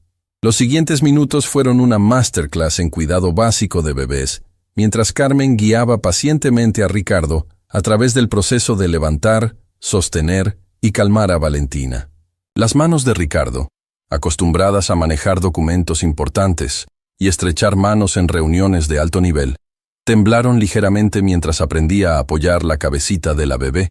Speaker 1: Los siguientes minutos fueron una masterclass en cuidado básico de bebés, mientras Carmen guiaba pacientemente a Ricardo a través del proceso de levantar, sostener y calmar a Valentina. Las manos de Ricardo, acostumbradas a manejar documentos importantes y estrechar manos en reuniones de alto nivel, temblaron ligeramente mientras aprendía a apoyar la cabecita de la bebé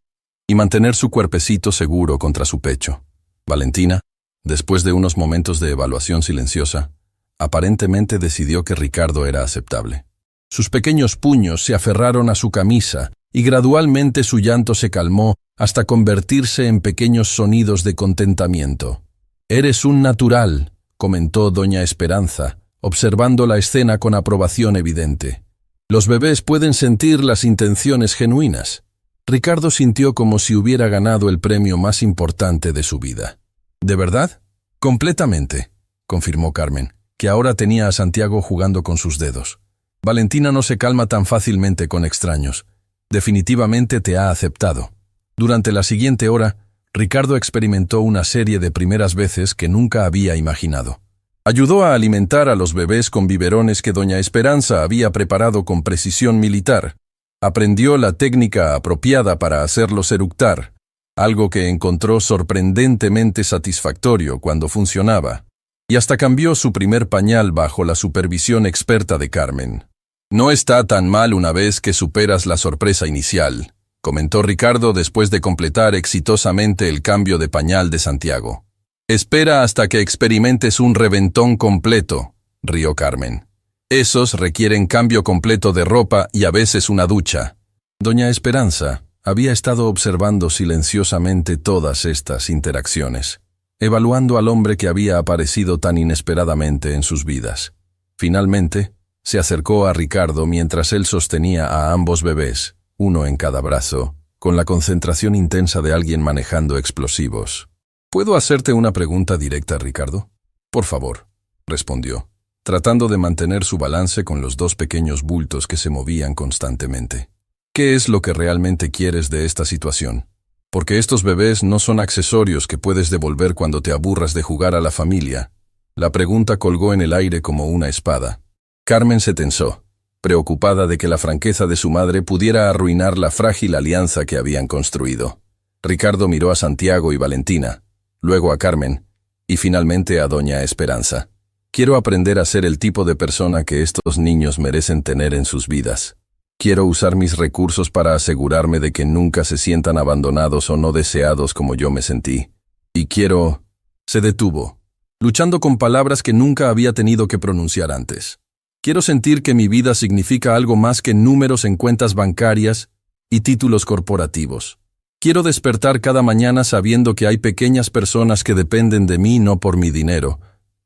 Speaker 1: y mantener su cuerpecito seguro contra su pecho. Valentina, después de unos momentos de evaluación silenciosa, aparentemente decidió que Ricardo era aceptable. Sus pequeños puños se aferraron a su camisa y gradualmente su llanto se calmó hasta convertirse en pequeños sonidos de contentamiento. «Eres un natural», comentó doña Esperanza, observando la escena con aprobación evidente. «Los bebés pueden sentir las intenciones genuinas». Ricardo sintió como si hubiera ganado el premio más importante de su vida. «¿De verdad?». «Completamente», confirmó Carmen, que ahora tenía a Santiago jugando con sus dedos. «Valentina no se calma tan fácilmente con extraños. Definitivamente te ha aceptado». Durante la siguiente hora, Ricardo experimentó una serie de primeras veces que nunca había imaginado. Ayudó a alimentar a los bebés con biberones que doña Esperanza había preparado con precisión militar. Aprendió la técnica apropiada para hacerlos eructar, algo que encontró sorprendentemente satisfactorio cuando funcionaba, y hasta cambió su primer pañal bajo la supervisión experta de Carmen. «No está tan mal una vez que superas la sorpresa inicial», comentó Ricardo después de completar exitosamente el cambio de pañal de Santiago. «Espera hasta que experimentes un reventón completo», rió Carmen. «Esos requieren cambio completo de ropa y a veces una ducha». Doña Esperanza había estado observando silenciosamente todas estas interacciones, evaluando al hombre que había aparecido tan inesperadamente en sus vidas. Finalmente, se acercó a Ricardo mientras él sostenía a ambos bebés, uno en cada brazo, con la concentración intensa de alguien manejando explosivos. «¿Puedo hacerte una pregunta directa, Ricardo?» «Por favor», respondió, tratando de mantener su balance con los dos pequeños bultos que se movían constantemente. «¿Qué es lo que realmente quieres de esta situación? Porque estos bebés no son accesorios que puedes devolver cuando te aburras de jugar a la familia». La pregunta colgó en el aire como una espada. Carmen se tensó, preocupada de que la franqueza de su madre pudiera arruinar la frágil alianza que habían construido. Ricardo miró a Santiago y Valentina, luego a Carmen, y finalmente a Doña Esperanza. «Quiero aprender a ser el tipo de persona que estos niños merecen tener en sus vidas. Quiero usar mis recursos para asegurarme de que nunca se sientan abandonados o no deseados como yo me sentí. Y quiero...» Se detuvo, luchando con palabras que nunca había tenido que pronunciar antes. «Quiero sentir que mi vida significa algo más que números en cuentas bancarias y títulos corporativos. Quiero despertar cada mañana sabiendo que hay pequeñas personas que dependen de mí no por mi dinero,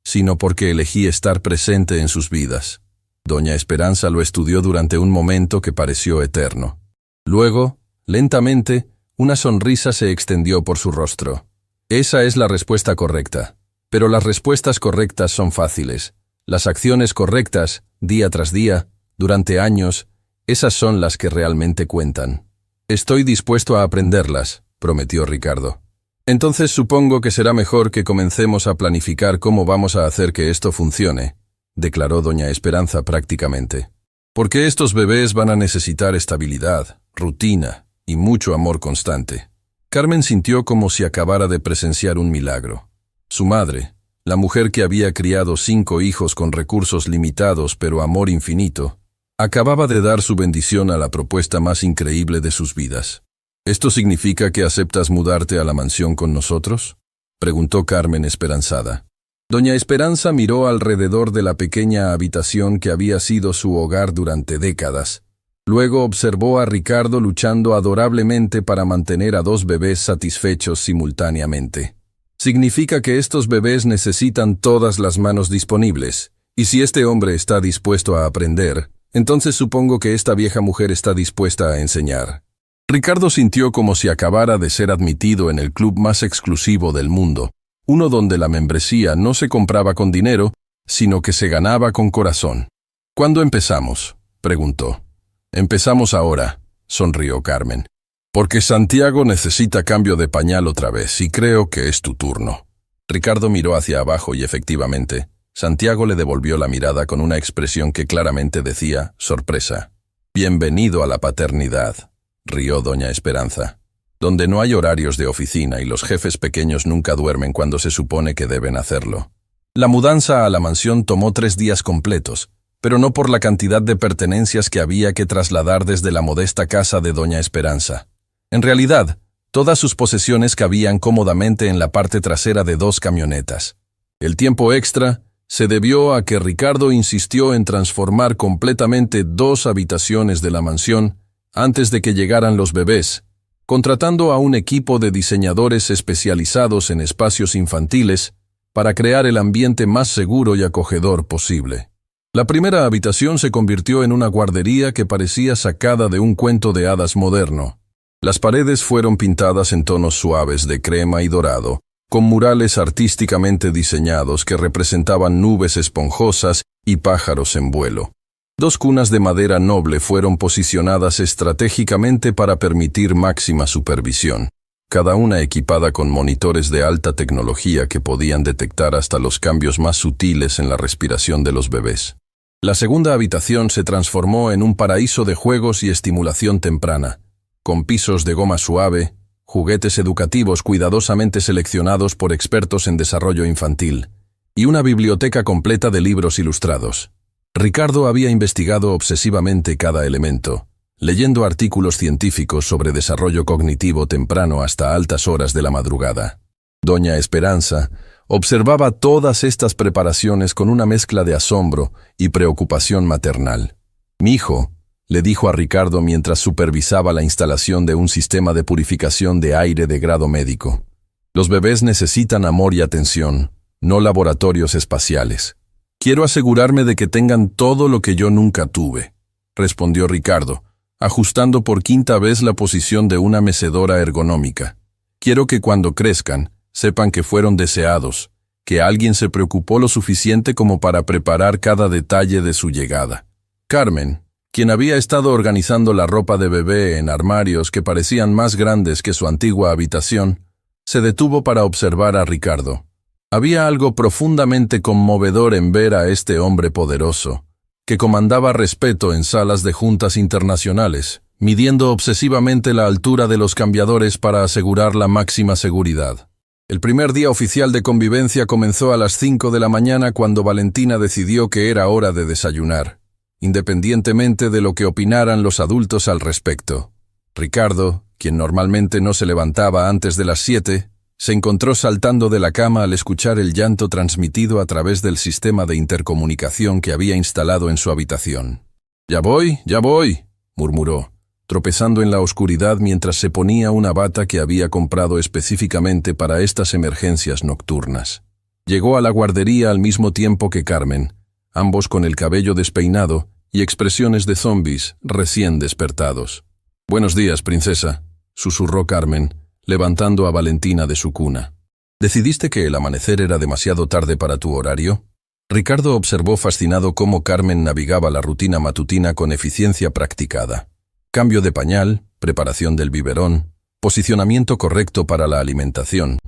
Speaker 1: sino porque elegí estar presente en sus vidas». Doña Esperanza lo estudió durante un momento que pareció eterno. Luego, lentamente, una sonrisa se extendió por su rostro. «Esa es la respuesta correcta. Pero las respuestas correctas son fáciles. Las acciones correctas, día tras día, durante años, esas son las que realmente cuentan». «Estoy dispuesto a aprenderlas», prometió Ricardo. «Entonces supongo que será mejor que comencemos a planificar cómo vamos a hacer que esto funcione», declaró Doña Esperanza prácticamente. «Porque estos bebés van a necesitar estabilidad, rutina y mucho amor constante». Carmen sintió como si acabara de presenciar un milagro. Su madre, la mujer que había criado 5 hijos con recursos limitados pero amor infinito, acababa de dar su bendición a la propuesta más increíble de sus vidas. «¿Esto significa que aceptas mudarte a la mansión con nosotros?», preguntó Carmen esperanzada. Doña Esperanza miró alrededor de la pequeña habitación que había sido su hogar durante décadas. Luego observó a Ricardo luchando adorablemente para mantener a 2 bebés satisfechos simultáneamente. «Significa que estos bebés necesitan todas las manos disponibles, y si este hombre está dispuesto a aprender, entonces supongo que esta vieja mujer está dispuesta a enseñar». Ricardo sintió como si acabara de ser admitido en el club más exclusivo del mundo, uno donde la membresía no se compraba con dinero, sino que se ganaba con corazón. «¿Cuándo empezamos?», preguntó. «Empezamos ahora», sonrió Carmen. «Porque Santiago necesita cambio de pañal otra vez y creo que es tu turno». Ricardo miró hacia abajo y efectivamente, Santiago le devolvió la mirada con una expresión que claramente decía sorpresa. «Bienvenido a la paternidad», rió Doña Esperanza. «Donde no hay horarios de oficina y los jefes pequeños nunca duermen cuando se supone que deben hacerlo». La mudanza a la mansión tomó 3 días completos, pero no por la cantidad de pertenencias que había que trasladar desde la modesta casa de Doña Esperanza. En realidad, todas sus posesiones cabían cómodamente en la parte trasera de 2 camionetas. El tiempo extra se debió a que Ricardo insistió en transformar completamente 2 habitaciones de la mansión antes de que llegaran los bebés, contratando a un equipo de diseñadores especializados en espacios infantiles para crear el ambiente más seguro y acogedor posible. La primera habitación se convirtió en una guardería que parecía sacada de un cuento de hadas moderno. Las paredes fueron pintadas en tonos suaves de crema y dorado, con murales artísticamente diseñados que representaban nubes esponjosas y pájaros en vuelo. 2 cunas de madera noble fueron posicionadas estratégicamente para permitir máxima supervisión, cada una equipada con monitores de alta tecnología que podían detectar hasta los cambios más sutiles en la respiración de los bebés. La segunda habitación se transformó en un paraíso de juegos y estimulación temprana, con pisos de goma suave, juguetes educativos cuidadosamente seleccionados por expertos en desarrollo infantil, y una biblioteca completa de libros ilustrados. Ricardo había investigado obsesivamente cada elemento, leyendo artículos científicos sobre desarrollo cognitivo temprano hasta altas horas de la madrugada. Doña Esperanza observaba todas estas preparaciones con una mezcla de asombro y preocupación maternal. «Mi hijo», le dijo a Ricardo mientras supervisaba la instalación de un sistema de purificación de aire de grado médico. «Los bebés necesitan amor y atención, no laboratorios espaciales. Quiero asegurarme de que tengan todo lo que yo nunca tuve», respondió Ricardo, ajustando por quinta vez la posición de una mecedora ergonómica. «Quiero que cuando crezcan, sepan que fueron deseados, que alguien se preocupó lo suficiente como para preparar cada detalle de su llegada». Carmen, quien había estado organizando la ropa de bebé en armarios que parecían más grandes que su antigua habitación, se detuvo para observar a Ricardo. Había algo profundamente conmovedor en ver a este hombre poderoso, que comandaba respeto en salas de juntas internacionales, midiendo obsesivamente la altura de los cambiadores para asegurar la máxima seguridad. El primer día oficial de convivencia comenzó a las 5 de la mañana cuando Valentina decidió que era hora de desayunar, independientemente de lo que opinaran los adultos al respecto. Ricardo, quien normalmente no se levantaba antes de las 7, se encontró saltando de la cama al escuchar el llanto transmitido a través del sistema de intercomunicación que había instalado en su habitación. «Ya voy», murmuró, tropezando en la oscuridad mientras se ponía una bata que había comprado específicamente para estas emergencias nocturnas. Llegó a la guardería al mismo tiempo que Carmen, ambos con el cabello despeinado y expresiones de zombies recién despertados. «Buenos días, princesa», susurró Carmen, levantando a Valentina de su cuna. «¿Decidiste que el amanecer era demasiado tarde para tu horario?» Ricardo observó fascinado cómo Carmen navegaba la rutina matutina con eficiencia practicada. Cambio de pañal, preparación del biberón, posicionamiento correcto para la alimentación.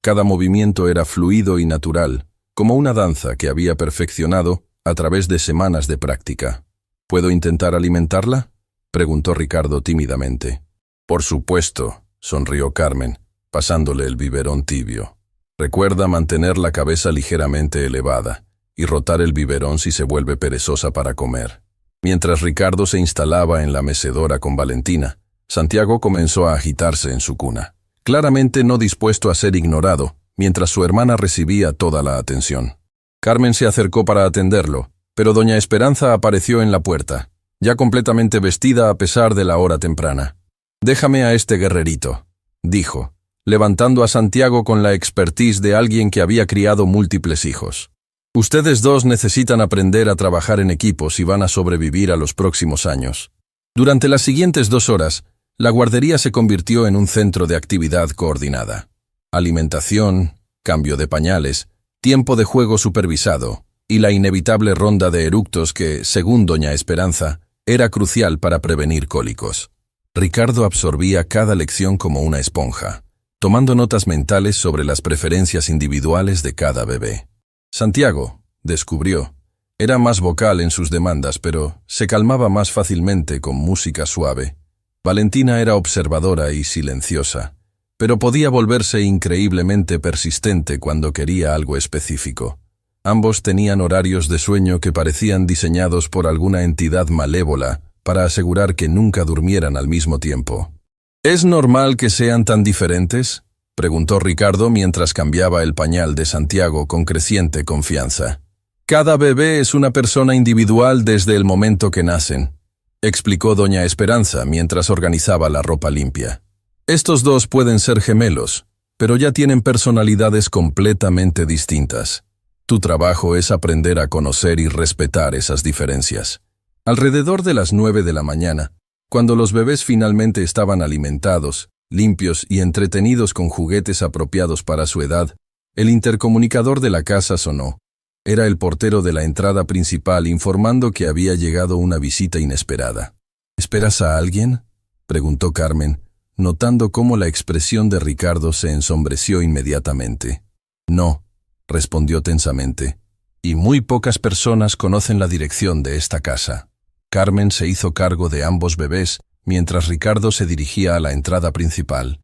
Speaker 1: Cada movimiento era fluido y natural, como una danza que había perfeccionado a través de semanas de práctica. «¿Puedo intentar alimentarla?», preguntó Ricardo tímidamente. «Por supuesto», sonrió Carmen, pasándole el biberón tibio. «Recuerda mantener la cabeza ligeramente elevada y rotar el biberón si se vuelve perezosa para comer». Mientras Ricardo se instalaba en la mecedora con Valentina, Santiago comenzó a agitarse en su cuna, claramente no dispuesto a ser ignorado, mientras su hermana recibía toda la atención. Carmen se acercó para atenderlo, pero doña Esperanza apareció en la puerta, ya completamente vestida a pesar de la hora temprana. «Déjame a este guerrerito», dijo, levantando a Santiago con la expertise de alguien que había criado múltiples hijos. «Ustedes dos necesitan aprender a trabajar en equipo si van a sobrevivir a los próximos años». Durante las siguientes 2 horas, la guardería se convirtió en un centro de actividad coordinada. Alimentación, cambio de pañales, tiempo de juego supervisado y la inevitable ronda de eructos que, según doña Esperanza, era crucial para prevenir cólicos. Ricardo absorbía cada lección como una esponja, tomando notas mentales sobre las preferencias individuales de cada bebé. Santiago, descubrió, era más vocal en sus demandas, pero se calmaba más fácilmente con música suave. Valentina era observadora y silenciosa, pero podía volverse increíblemente persistente cuando quería algo específico. Ambos tenían horarios de sueño que parecían diseñados por alguna entidad malévola para asegurar que nunca durmieran al mismo tiempo. «¿Es normal que sean tan diferentes?», preguntó Ricardo mientras cambiaba el pañal de Santiago con creciente confianza. «Cada bebé es una persona individual desde el momento que nacen», explicó doña Esperanza mientras organizaba la ropa limpia. «Estos dos pueden ser gemelos, pero ya tienen personalidades completamente distintas. Tu trabajo es aprender a conocer y respetar esas diferencias». Alrededor de las 9 de la mañana, cuando los bebés finalmente estaban alimentados, limpios y entretenidos con juguetes apropiados para su edad, el intercomunicador de la casa sonó. Era el portero de la entrada principal informando que había llegado una visita inesperada. «¿Esperas a alguien?», preguntó Carmen, notando cómo la expresión de Ricardo se ensombreció inmediatamente. «No», respondió tensamente, «y muy pocas personas conocen la dirección de esta casa». Carmen se hizo cargo de ambos bebés mientras Ricardo se dirigía a la entrada principal.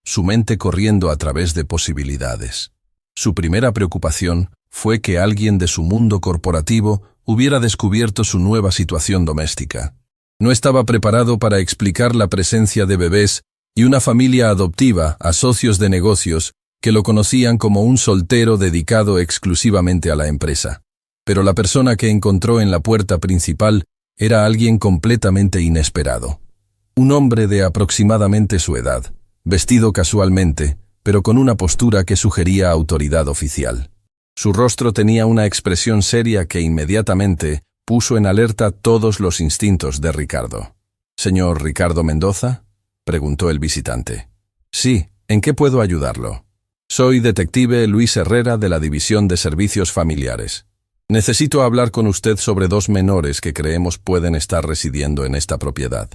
Speaker 1: su mente corriendo a través de posibilidades. Su primera preocupación fue que alguien de su mundo corporativo hubiera descubierto su nueva situación doméstica. No estaba preparado para explicar la presencia de bebés y una familia adoptiva a socios de negocios que lo conocían como un soltero dedicado exclusivamente a la empresa. Pero la persona que encontró en la puerta principal era alguien completamente inesperado. Un hombre de aproximadamente su edad, vestido casualmente, pero con una postura que sugería autoridad oficial. Su rostro tenía una expresión seria que inmediatamente puso en alerta todos los instintos de Ricardo. «¿Señor Ricardo Mendoza?», preguntó el visitante. «Sí, ¿en qué puedo ayudarlo?». «Soy detective Luis Herrera de la División de Servicios Familiares. Necesito hablar con usted sobre 2 menores que creemos pueden estar residiendo en esta propiedad».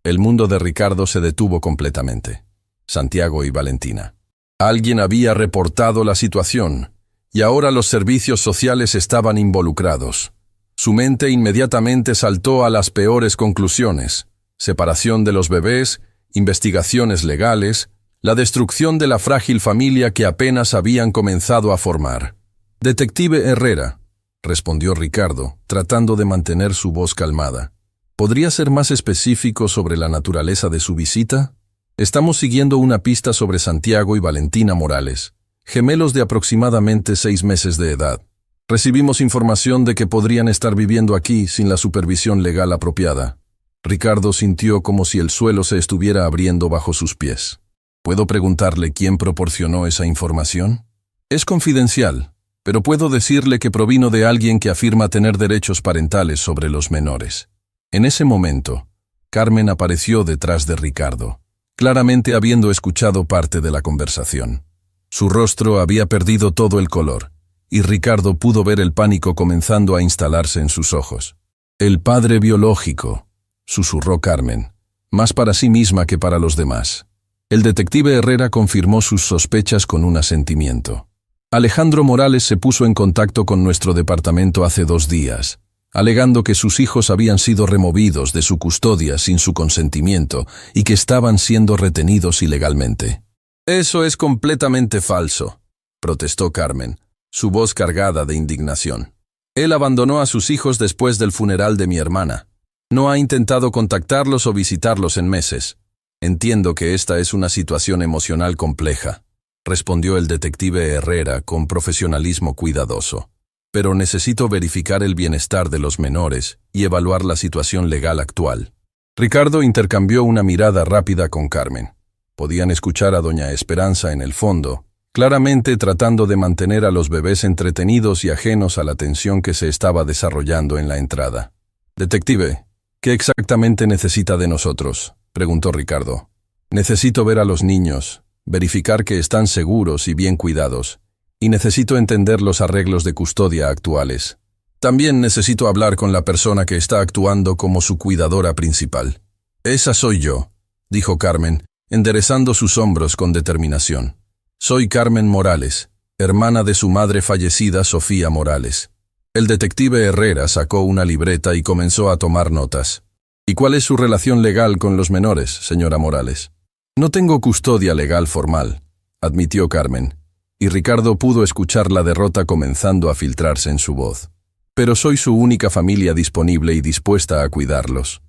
Speaker 1: El mundo de Ricardo se detuvo completamente. Santiago y Valentina. Alguien había reportado la situación, y ahora los servicios sociales estaban involucrados. Su mente inmediatamente saltó a las peores conclusiones: separación de los bebés, investigaciones legales, la destrucción de la frágil familia que apenas habían comenzado a formar. «Detective Herrera», respondió Ricardo, tratando de mantener su voz calmada. «¿Podría ser más específico sobre la naturaleza de su visita? Estamos siguiendo una pista sobre Santiago y Valentina Morales, gemelos de aproximadamente 6 meses de edad. Recibimos información de que podrían estar viviendo aquí sin la supervisión legal apropiada». Ricardo sintió como si el suelo se estuviera abriendo bajo sus pies. «¿Puedo preguntarle quién proporcionó esa información?». «Es confidencial, pero puedo decirle que provino de alguien que afirma tener derechos parentales sobre los menores». En ese momento, Carmen apareció detrás de Ricardo, claramente habiendo escuchado parte de la conversación. Su rostro había perdido todo el color, y Ricardo pudo ver el pánico comenzando a instalarse en sus ojos. «El padre biológico», susurró Carmen, más para sí misma que para los demás. El detective Herrera confirmó sus sospechas con un asentimiento. «Alejandro Morales se puso en contacto con nuestro departamento hace 2 días, alegando que sus hijos habían sido removidos de su custodia sin su consentimiento y que estaban siendo retenidos ilegalmente». «Eso es completamente falso», protestó Carmen, su voz cargada de indignación. «Él abandonó a sus hijos después del funeral de mi hermana. No ha intentado contactarlos o visitarlos en meses. Entiendo que esta es una situación emocional compleja», respondió el detective Herrera con profesionalismo cuidadoso. «Pero necesito verificar el bienestar de los menores y evaluar la situación legal actual». Ricardo intercambió una mirada rápida con Carmen. Podían escuchar a doña Esperanza en el fondo, claramente tratando de mantener a los bebés entretenidos y ajenos a la tensión que se estaba desarrollando en la entrada. «Detective, ¿qué exactamente necesita de nosotros?», preguntó Ricardo. «Necesito ver a los niños, verificar que están seguros y bien cuidados, y necesito entender los arreglos de custodia actuales. También necesito hablar con la persona que está actuando como su cuidadora principal». «Esa soy yo», dijo Carmen, enderezando sus hombros con determinación. «Soy Carmen Morales, hermana de su madre fallecida Sofía Morales». El detective Herrera sacó una libreta y comenzó a tomar notas. «¿Y cuál es su relación legal con los menores, señora Morales?». «No tengo custodia legal formal», admitió Carmen, y Ricardo pudo escuchar la derrota comenzando a filtrarse en su voz. «Pero soy su única familia disponible y dispuesta a cuidarlos».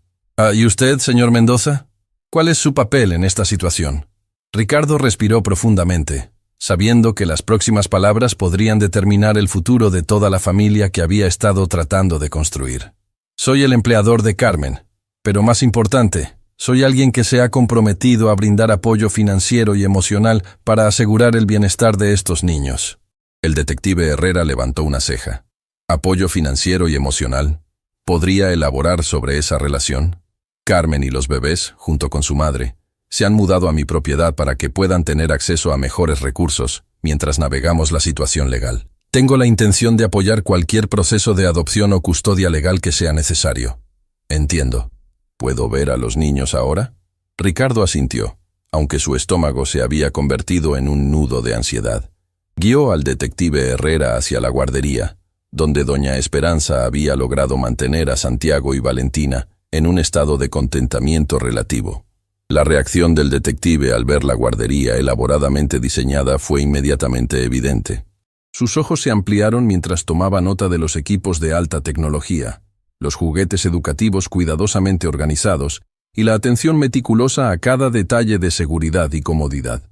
Speaker 1: «¿Y usted, señor Mendoza? ¿Cuál es su papel en esta situación?». Ricardo respiró profundamente, sabiendo que las próximas palabras podrían determinar el futuro de toda la familia que había estado tratando de construir. «Soy el empleador de Carmen, pero más importante, soy alguien que se ha comprometido a brindar apoyo financiero y emocional para asegurar el bienestar de estos niños». El detective Herrera levantó una ceja. «¿Apoyo financiero y emocional? ¿Podría elaborar sobre esa relación?». «Carmen y los bebés, junto con su madre, se han mudado a mi propiedad para que puedan tener acceso a mejores recursos mientras navegamos la situación legal. Tengo la intención de apoyar cualquier proceso de adopción o custodia legal que sea necesario». «Entiendo. ¿Puedo ver a los niños ahora?». Ricardo asintió, aunque su estómago se había convertido en un nudo de ansiedad. Guió al detective Herrera hacia la guardería, donde doña Esperanza había logrado mantener a Santiago y Valentina en un estado de contentamiento relativo. La reacción del detective al ver la guardería elaboradamente diseñada fue inmediatamente evidente. Sus ojos se ampliaron mientras tomaba nota de los equipos de alta tecnología, los juguetes educativos cuidadosamente organizados y la atención meticulosa a cada detalle de seguridad y comodidad.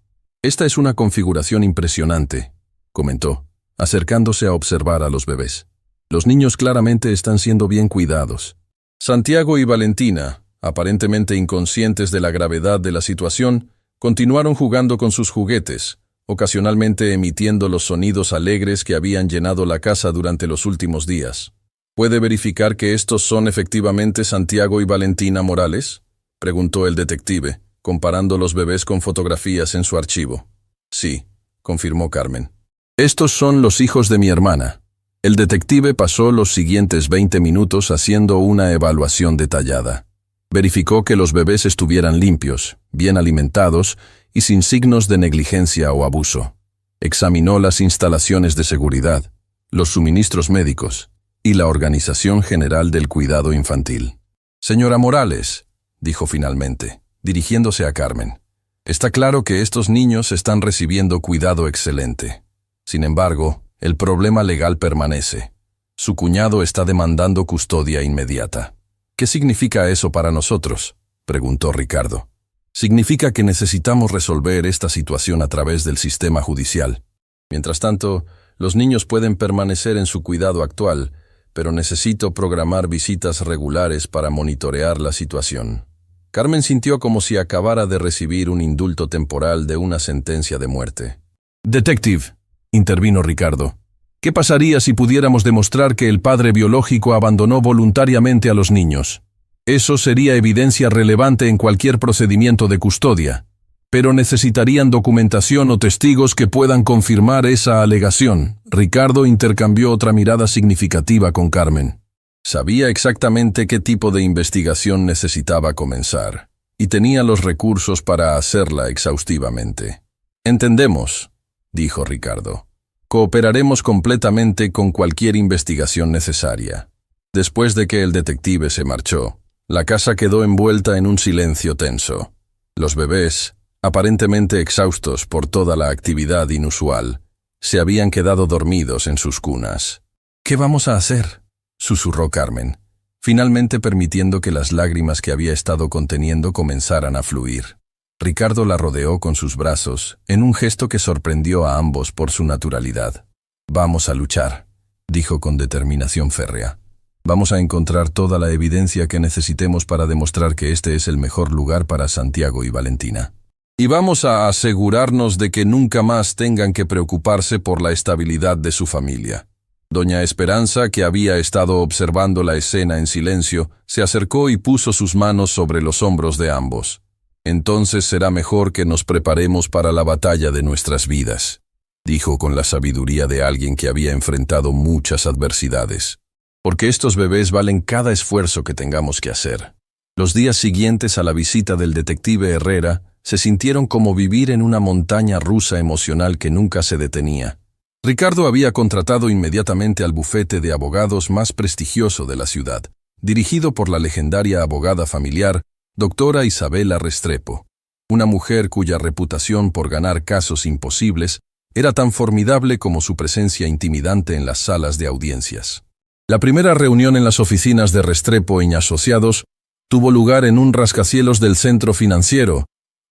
Speaker 1: «Esta es una configuración impresionante», comentó, acercándose a observar a los bebés. «Los niños claramente están siendo bien cuidados». Santiago y Valentina, aparentemente inconscientes de la gravedad de la situación, continuaron jugando con sus juguetes, ocasionalmente emitiendo los sonidos alegres que habían llenado la casa durante los últimos días. «¿Puede verificar que estos son efectivamente Santiago y Valentina Morales?», preguntó el detective, comparando los bebés con fotografías en su archivo. «Sí», confirmó Carmen. «Estos son los hijos de mi hermana». El detective pasó los siguientes 20 minutos haciendo una evaluación detallada. Verificó que los bebés estuvieran limpios, bien alimentados y sin signos de negligencia o abuso. Examinó las instalaciones de seguridad, los suministros médicos y la organización general del cuidado infantil. «Señora Morales», dijo finalmente, dirigiéndose a Carmen, «está claro que estos niños están recibiendo cuidado excelente. Sin embargo, el problema legal permanece. Su cuñado está demandando custodia inmediata». «¿Qué significa eso para nosotros?», preguntó Ricardo. «Significa que necesitamos resolver esta situación a través del sistema judicial. Mientras tanto, los niños pueden permanecer en su cuidado actual, pero necesito programar visitas regulares para monitorear la situación». Carmen sintió como si acabara de recibir un indulto temporal de una sentencia de muerte. «Detective», intervino Ricardo, «¿qué pasaría si pudiéramos demostrar que el padre biológico abandonó voluntariamente a los niños? Eso sería evidencia relevante en cualquier procedimiento de custodia, pero necesitarían documentación o testigos que puedan confirmar esa alegación». Ricardo intercambió otra mirada significativa con Carmen. Sabía exactamente qué tipo de investigación necesitaba comenzar, y tenía los recursos para hacerla exhaustivamente. «Entendemos», dijo Ricardo. «Cooperaremos completamente con cualquier investigación necesaria». Después de que el detective se marchó, la casa quedó envuelta en un silencio tenso. Los bebés, aparentemente exhaustos por toda la actividad inusual, se habían quedado dormidos en sus cunas. «¿Qué vamos a hacer?», susurró Carmen, finalmente permitiendo que las lágrimas que había estado conteniendo comenzaran a fluir. Ricardo la rodeó con sus brazos, en un gesto que sorprendió a ambos por su naturalidad. «Vamos a luchar», dijo con determinación férrea. «Vamos a encontrar toda la evidencia que necesitemos para demostrar que este es el mejor lugar para Santiago y Valentina. Y vamos a asegurarnos de que nunca más tengan que preocuparse por la estabilidad de su familia». Doña Esperanza, que había estado observando la escena en silencio, se acercó y puso sus manos sobre los hombros de ambos. «Entonces será mejor que nos preparemos para la batalla de nuestras vidas», dijo con la sabiduría de alguien que había enfrentado muchas adversidades. «Porque estos bebés valen cada esfuerzo que tengamos que hacer». Los días siguientes a la visita del detective Herrera se sintieron como vivir en una montaña rusa emocional que nunca se detenía. Ricardo había contratado inmediatamente al bufete de abogados más prestigioso de la ciudad, dirigido por la legendaria abogada familiar, doctora Isabela Restrepo, una mujer cuya reputación por ganar casos imposibles era tan formidable como su presencia intimidante en las salas de audiencias. La primera reunión en las oficinas de Restrepo y Asociados tuvo lugar en un rascacielos del centro financiero,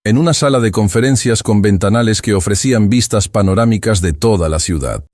Speaker 1: en una sala de conferencias con ventanales que ofrecían vistas panorámicas de toda la ciudad.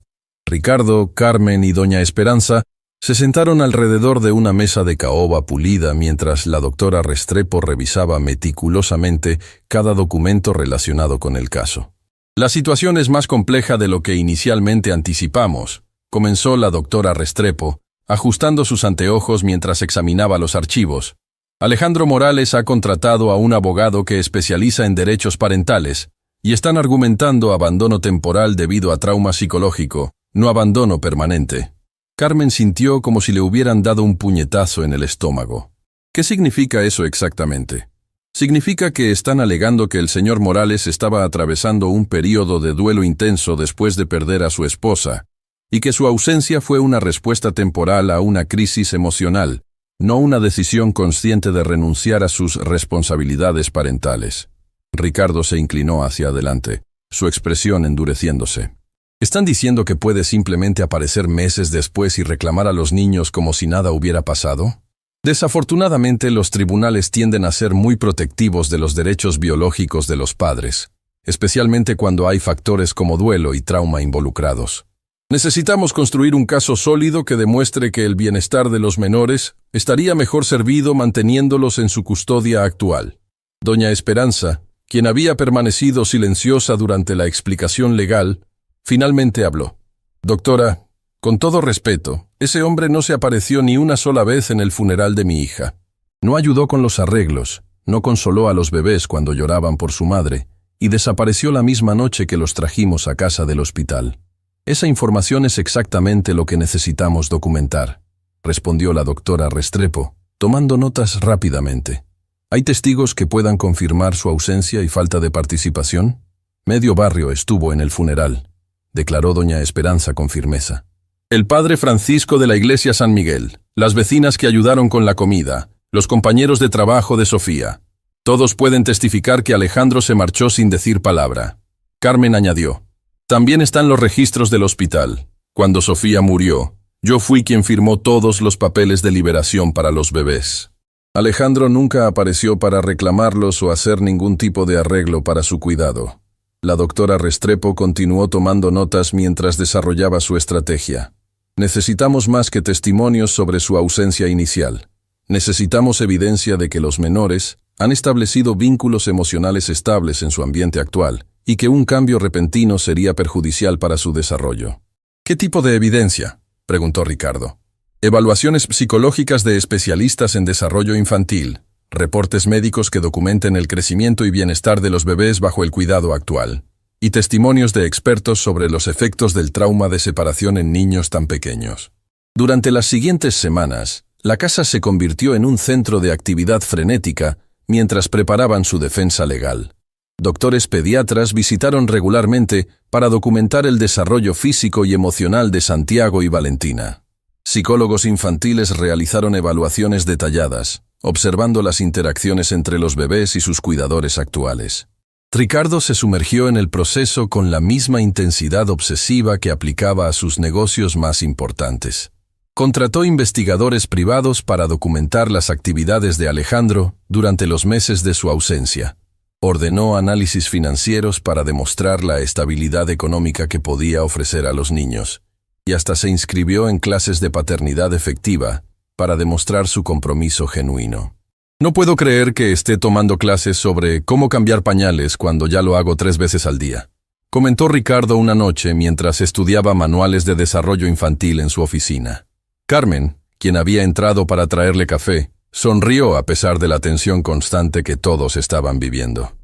Speaker 1: Ricardo, Carmen y doña Esperanza se sentaron alrededor de una mesa de caoba pulida mientras la doctora Restrepo revisaba meticulosamente cada documento relacionado con el caso. «La situación es más compleja de lo que inicialmente anticipamos», comenzó la doctora Restrepo, ajustando sus anteojos mientras examinaba los archivos. «Alejandro Morales ha contratado a un abogado que especializa en derechos parentales y están argumentando abandono temporal debido a trauma psicológico, no abandono permanente». Carmen sintió como si le hubieran dado un puñetazo en el estómago. «¿Qué significa eso exactamente?». «Significa que están alegando que el señor Morales estaba atravesando un período de duelo intenso después de perder a su esposa, y que su ausencia fue una respuesta temporal a una crisis emocional, no una decisión consciente de renunciar a sus responsabilidades parentales. Ricardo se inclinó hacia adelante, su expresión endureciéndose. ¿Están diciendo que puede simplemente aparecer meses después y reclamar a los niños como si nada hubiera pasado? Desafortunadamente, los tribunales tienden a ser muy protectivos de los derechos biológicos de los padres, especialmente cuando hay factores como duelo y trauma involucrados. Necesitamos construir un caso sólido que demuestre que el bienestar de los menores estaría mejor servido manteniéndolos en su custodia actual. Doña Esperanza, quien había permanecido silenciosa durante la explicación legal, finalmente habló. Doctora, con todo respeto, ese hombre no se apareció ni una sola vez en el funeral de mi hija. No ayudó con los arreglos, no consoló a los bebés cuando lloraban por su madre, y desapareció la misma noche que los trajimos a casa del hospital. Esa información es exactamente lo que necesitamos documentar, respondió la doctora Restrepo, tomando notas rápidamente. ¿Hay testigos que puedan confirmar su ausencia y falta de participación? Medio barrio estuvo en el funeral, declaró doña Esperanza con firmeza. El padre Francisco de la iglesia San Miguel, las vecinas que ayudaron con la comida, los compañeros de trabajo de Sofía. Todos pueden testificar que Alejandro se marchó sin decir palabra. Carmen añadió. También están los registros del hospital. Cuando Sofía murió, yo fui quien firmó todos los papeles de liberación para los bebés. Alejandro nunca apareció para reclamarlos o hacer ningún tipo de arreglo para su cuidado. La doctora Restrepo continuó tomando notas mientras desarrollaba su estrategia. Necesitamos más que testimonios sobre su ausencia inicial. Necesitamos evidencia de que los menores han establecido vínculos emocionales estables en su ambiente actual y que un cambio repentino sería perjudicial para su desarrollo. ¿Qué tipo de evidencia?, preguntó Ricardo. Evaluaciones psicológicas de especialistas en desarrollo infantil, reportes médicos que documenten el crecimiento y bienestar de los bebés bajo el cuidado actual, y testimonios de expertos sobre los efectos del trauma de separación en niños tan pequeños. Durante las siguientes semanas, la casa se convirtió en un centro de actividad frenética mientras preparaban su defensa legal. Doctores pediatras visitaron regularmente para documentar el desarrollo físico y emocional de Santiago y Valentina. Psicólogos infantiles realizaron evaluaciones detalladas, observando las interacciones entre los bebés y sus cuidadores actuales. Ricardo se sumergió en el proceso con la misma intensidad obsesiva que aplicaba a sus negocios más importantes. Contrató investigadores privados para documentar las actividades de Alejandro durante los meses de su ausencia. Ordenó análisis financieros para demostrar la estabilidad económica que podía ofrecer a los niños, y hasta se inscribió en clases de paternidad efectiva para demostrar su compromiso genuino. No puedo creer que esté tomando clases sobre cómo cambiar pañales cuando ya lo hago 3 veces al día, comentó Ricardo una noche mientras estudiaba manuales de desarrollo infantil en su oficina. Carmen, quien había entrado para traerle café, sonrió a pesar de la tensión constante que todos estaban viviendo.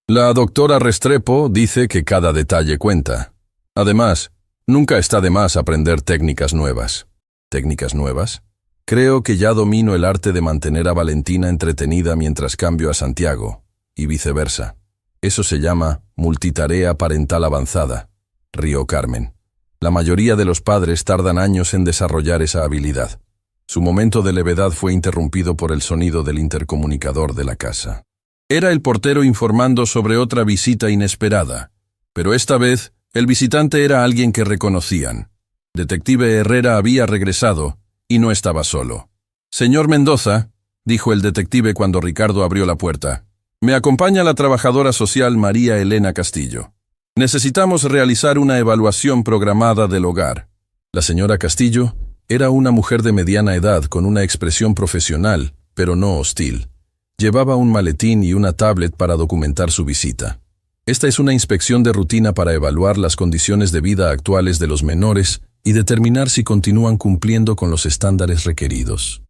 Speaker 1: La doctora Restrepo dice que cada detalle cuenta. Además, nunca está de más aprender técnicas nuevas. ¿Técnicas nuevas? Creo que ya domino el arte de mantener a Valentina entretenida mientras cambio a Santiago, y viceversa. Eso se llama multitarea parental avanzada, rió Carmen. La mayoría de los padres tardan años en desarrollar esa habilidad. Su momento de levedad fue interrumpido por el sonido del intercomunicador de la casa. Era el portero informando sobre otra visita inesperada, pero esta vez el visitante era alguien que reconocían. Detective Herrera había regresado y no estaba solo. «Señor Mendoza», dijo el detective cuando Ricardo abrió la puerta, «me acompaña la trabajadora social María Elena Castillo. Necesitamos realizar una evaluación programada del hogar». La señora Castillo era una mujer de mediana edad con una expresión profesional, pero no hostil. Llevaba un maletín y una tablet para documentar su visita. Esta es una inspección de rutina para evaluar las condiciones de vida actuales de los menores y determinar si continúan cumpliendo con los estándares requeridos.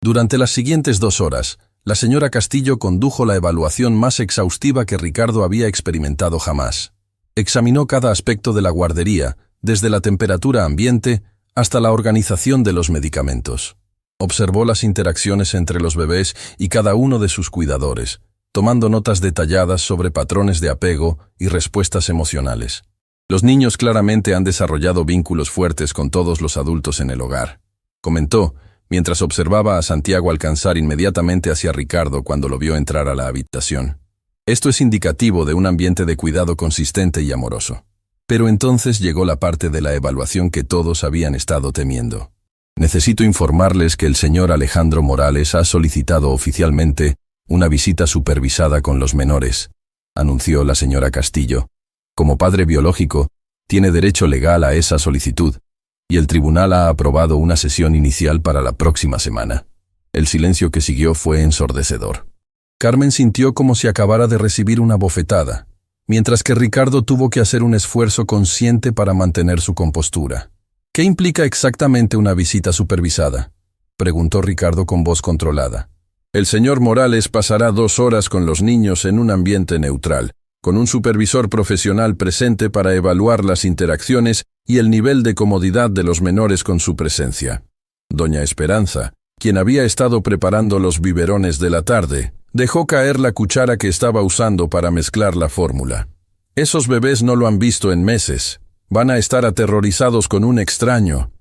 Speaker 1: Durante las siguientes 2 horas, la señora Castillo condujo la evaluación más exhaustiva que Ricardo había experimentado jamás. Examinó cada aspecto de la guardería, desde la temperatura ambiente hasta la organización de los medicamentos. Observó las interacciones entre los bebés y cada uno de sus cuidadores, tomando notas detalladas sobre patrones de apego y respuestas emocionales. Los niños claramente han desarrollado vínculos fuertes con todos los adultos en el hogar, comentó, mientras observaba a Santiago alcanzar inmediatamente hacia Ricardo cuando lo vio entrar a la habitación. Esto es indicativo de un ambiente de cuidado consistente y amoroso. Pero entonces llegó la parte de la evaluación que todos habían estado temiendo. Necesito informarles que el señor Alejandro Morales ha solicitado oficialmente una visita supervisada con los menores, anunció la señora Castillo. Como padre biológico, tiene derecho legal a esa solicitud, y el tribunal ha aprobado una sesión inicial para la próxima semana. El silencio que siguió fue ensordecedor. Carmen sintió como si acabara de recibir una bofetada, mientras que Ricardo tuvo que hacer un esfuerzo consciente para mantener su compostura. ¿Qué implica exactamente una visita supervisada?, preguntó Ricardo con voz controlada. El señor Morales pasará 2 horas con los niños en un ambiente neutral, con un supervisor profesional presente para evaluar las interacciones y el nivel de comodidad de los menores con su presencia. Doña Esperanza, quien había estado preparando los biberones de la tarde, dejó caer la cuchara que estaba usando para mezclar la fórmula. Esos bebés no lo han visto en meses. Van a estar aterrorizados con un extraño.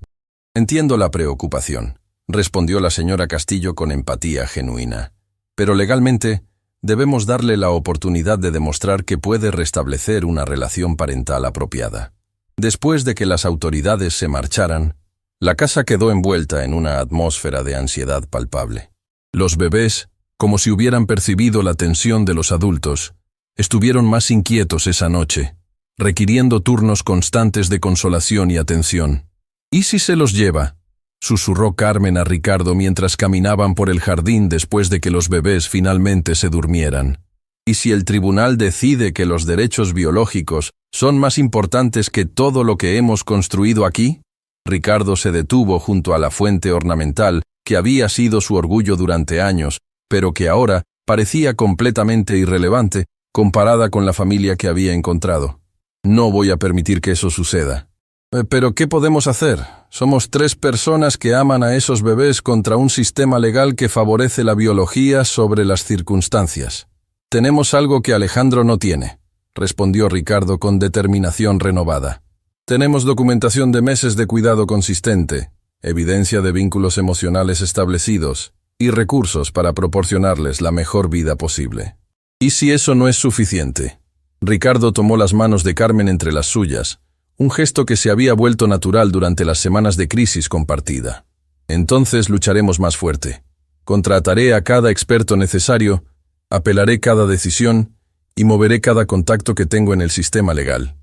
Speaker 1: Entiendo la preocupación, respondió la señora Castillo con empatía genuina. Pero legalmente, debemos darle la oportunidad de demostrar que puede restablecer una relación parental apropiada. Después de que las autoridades se marcharan, la casa quedó envuelta en una atmósfera de ansiedad palpable. Los bebés, como si hubieran percibido la tensión de los adultos, estuvieron más inquietos esa noche, requiriendo turnos constantes de consolación y atención. ¿Y si se los lleva?, susurró Carmen a Ricardo mientras caminaban por el jardín después de que los bebés finalmente se durmieran. ¿Y si el tribunal decide que los derechos biológicos son más importantes que todo lo que hemos construido aquí? Ricardo se detuvo junto a la fuente ornamental que había sido su orgullo durante años, pero que ahora parecía completamente irrelevante comparada con la familia que había encontrado. No voy a permitir que eso suceda. ¿Pero qué podemos hacer? Somos 3 personas que aman a esos bebés contra un sistema legal que favorece la biología sobre las circunstancias. Tenemos algo que Alejandro no tiene, respondió Ricardo con determinación renovada. Tenemos documentación de meses de cuidado consistente, evidencia de vínculos emocionales establecidos y recursos para proporcionarles la mejor vida posible. ¿Y si eso no es suficiente? Ricardo tomó las manos de Carmen entre las suyas, un gesto que se había vuelto natural durante las semanas de crisis compartida. Entonces lucharemos más fuerte. Contrataré a cada experto necesario, apelaré cada decisión y moveré cada contacto que tengo en el sistema legal.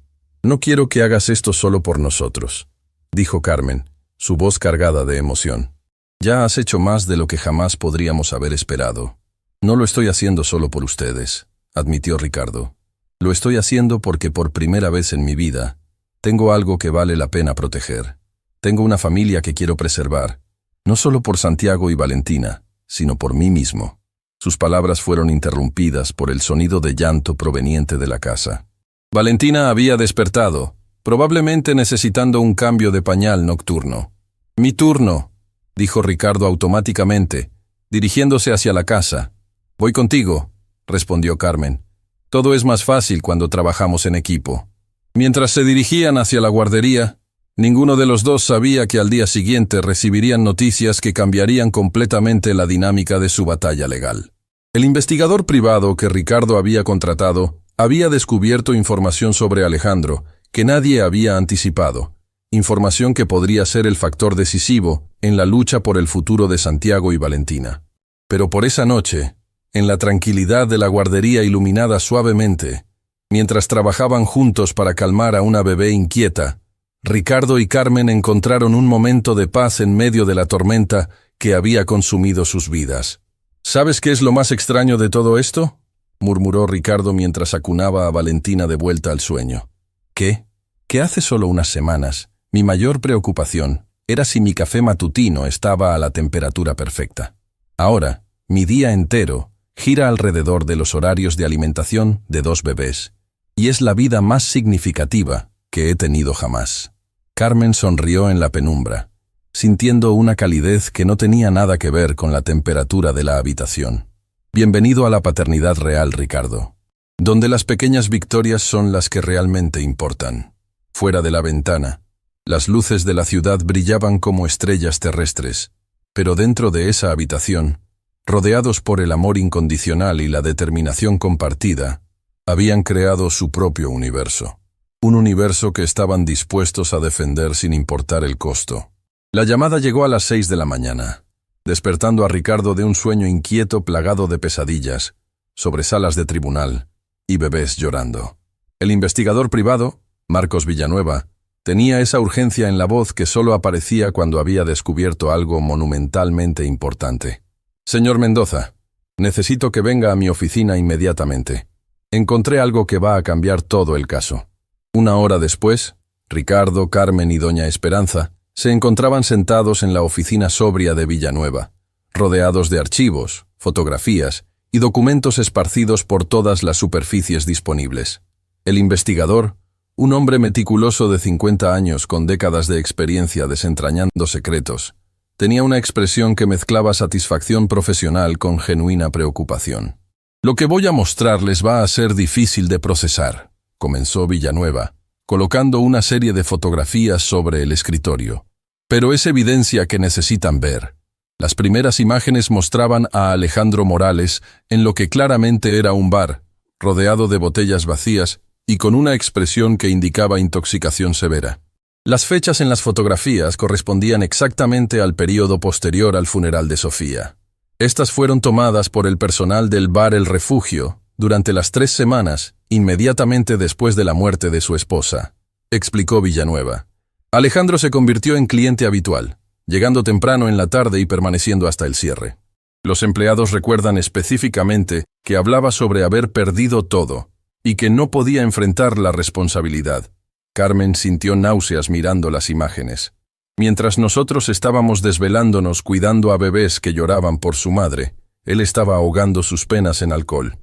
Speaker 1: No quiero que hagas esto solo por nosotros, dijo Carmen, su voz cargada de emoción. Ya has hecho más de lo que jamás podríamos haber esperado. No lo estoy haciendo solo por ustedes, admitió Ricardo. Lo estoy haciendo porque por primera vez en mi vida tengo algo que vale la pena proteger. Tengo una familia que quiero preservar, no solo por Santiago y Valentina, sino por mí mismo. Sus palabras fueron interrumpidas por el sonido de llanto proveniente de la casa. Valentina había despertado, probablemente necesitando un cambio de pañal nocturno. «Mi turno», dijo Ricardo automáticamente, dirigiéndose hacia la casa. «Voy contigo», respondió Carmen. «Todo es más fácil cuando trabajamos en equipo». Mientras se dirigían hacia la guardería, ninguno de los dos sabía que al día siguiente recibirían noticias que cambiarían completamente la dinámica de su batalla legal. El investigador privado que Ricardo había contratado había descubierto información sobre Alejandro que nadie había anticipado, información que podría ser el factor decisivo en la lucha por el futuro de Santiago y Valentina. Pero por esa noche, en la tranquilidad de la guardería iluminada suavemente, mientras trabajaban juntos para calmar a una bebé inquieta, Ricardo y Carmen encontraron un momento de paz en medio de la tormenta que había consumido sus vidas. ¿Sabes qué es lo más extraño de todo esto?, murmuró Ricardo mientras acunaba a Valentina de vuelta al sueño. ¿Qué? Que hace solo unas semanas, mi mayor preocupación era si mi café matutino estaba a la temperatura perfecta. Ahora, mi día entero gira alrededor de los horarios de alimentación de 2 bebés, y es la vida más significativa que he tenido jamás. Carmen sonrió en la penumbra, sintiendo una calidez que no tenía nada que ver con la temperatura de la habitación. Bienvenido a la paternidad real, Ricardo, donde las pequeñas victorias son las que realmente importan. Fuera de la ventana, las luces de la ciudad brillaban como estrellas terrestres, Pero dentro de esa habitación, rodeados por el amor incondicional y la determinación compartida, habían creado su propio universo. Un universo que estaban dispuestos a defender sin importar el costo. La llamada llegó a las 6 de la mañana, despertando a Ricardo de un sueño inquieto plagado de pesadillas, sobre salas de tribunal y bebés llorando. El investigador privado, Marcos Villanueva, tenía esa urgencia en la voz que solo aparecía cuando había descubierto algo monumentalmente importante. «Señor Mendoza, necesito que venga a mi oficina inmediatamente. Encontré algo que va a cambiar todo el caso». Una hora después, Ricardo, Carmen y doña Esperanza se encontraban sentados en la oficina sobria de Villanueva, rodeados de archivos, fotografías y documentos esparcidos por todas las superficies disponibles. El investigador, un hombre meticuloso de 50 años con décadas de experiencia desentrañando secretos, tenía una expresión que mezclaba satisfacción profesional con genuina preocupación. «Lo que voy a mostrarles va a ser difícil de procesar», comenzó Villanueva, colocando una serie de fotografías sobre el escritorio. «Pero es evidencia que necesitan ver». Las primeras imágenes mostraban a Alejandro Morales en lo que claramente era un bar, rodeado de botellas vacías y con una expresión que indicaba intoxicación severa. Las fechas en las fotografías correspondían exactamente al período posterior al funeral de Sofía. Estas fueron tomadas por el personal del bar El Refugio durante las 3 semanas inmediatamente después de la muerte de su esposa, explicó Villanueva. Alejandro se convirtió en cliente habitual, llegando temprano en la tarde y permaneciendo hasta el cierre. Los empleados recuerdan específicamente que hablaba sobre haber perdido todo y que no podía enfrentar la responsabilidad. Carmen sintió náuseas mirando las imágenes. Mientras nosotros estábamos desvelándonos cuidando a bebés que lloraban por su madre, él estaba ahogando sus penas en alcohol.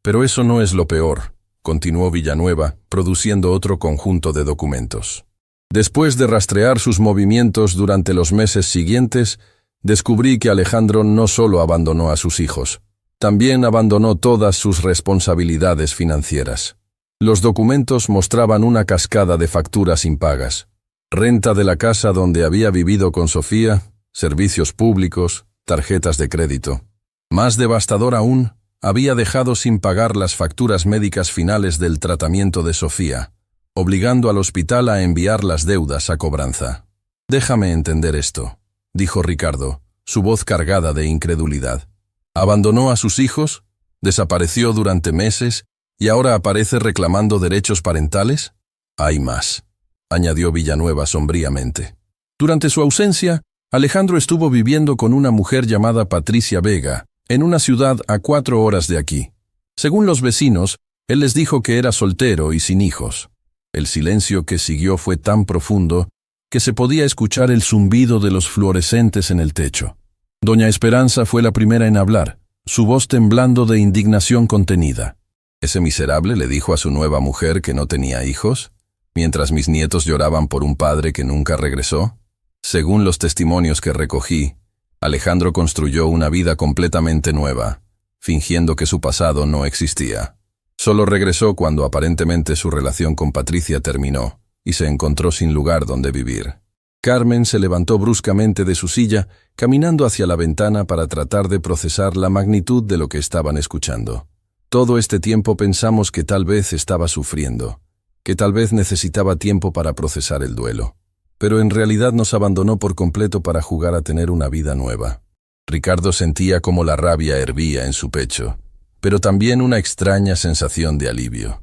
Speaker 1: Pero eso no es lo peor, continuó Villanueva, produciendo otro conjunto de documentos. Después de rastrear sus movimientos durante los meses siguientes, descubrí que Alejandro no solo abandonó a sus hijos, también abandonó todas sus responsabilidades financieras. Los documentos mostraban una cascada de facturas impagas. Renta de la casa donde había vivido con Sofía, servicios públicos, tarjetas de crédito. Más devastador aún, había dejado sin pagar las facturas médicas finales del tratamiento de Sofía, obligando al hospital a enviar las deudas a cobranza. «Déjame entender esto», dijo Ricardo, su voz cargada de incredulidad. «¿Abandonó a sus hijos? ¿Desapareció durante meses? ¿Y ahora aparece reclamando derechos parentales?» «Hay más», añadió Villanueva sombríamente. «Durante su ausencia, Alejandro estuvo viviendo con una mujer llamada Patricia Vega, en una ciudad a 4 horas de aquí. Según los vecinos, él les dijo que era soltero y sin hijos». El silencio que siguió fue tan profundo que se podía escuchar el zumbido de los fluorescentes en el techo. Doña Esperanza fue la primera en hablar, su voz temblando de indignación contenida. «¿Ese miserable le dijo a su nueva mujer que no tenía hijos, mientras mis nietos lloraban por un padre que nunca regresó? Según los testimonios que recogí, Alejandro construyó una vida completamente nueva, fingiendo que su pasado no existía. Solo regresó cuando aparentemente su relación con Patricia terminó y se encontró sin lugar donde vivir». Carmen se levantó bruscamente de su silla, caminando hacia la ventana para tratar de procesar la magnitud de lo que estaban escuchando. «Todo este tiempo pensamos que tal vez estaba sufriendo, que tal vez necesitaba tiempo para procesar el duelo. Pero en realidad nos abandonó por completo para jugar a tener una vida nueva». Ricardo sentía como la rabia hervía en su pecho, pero también una extraña sensación de alivio.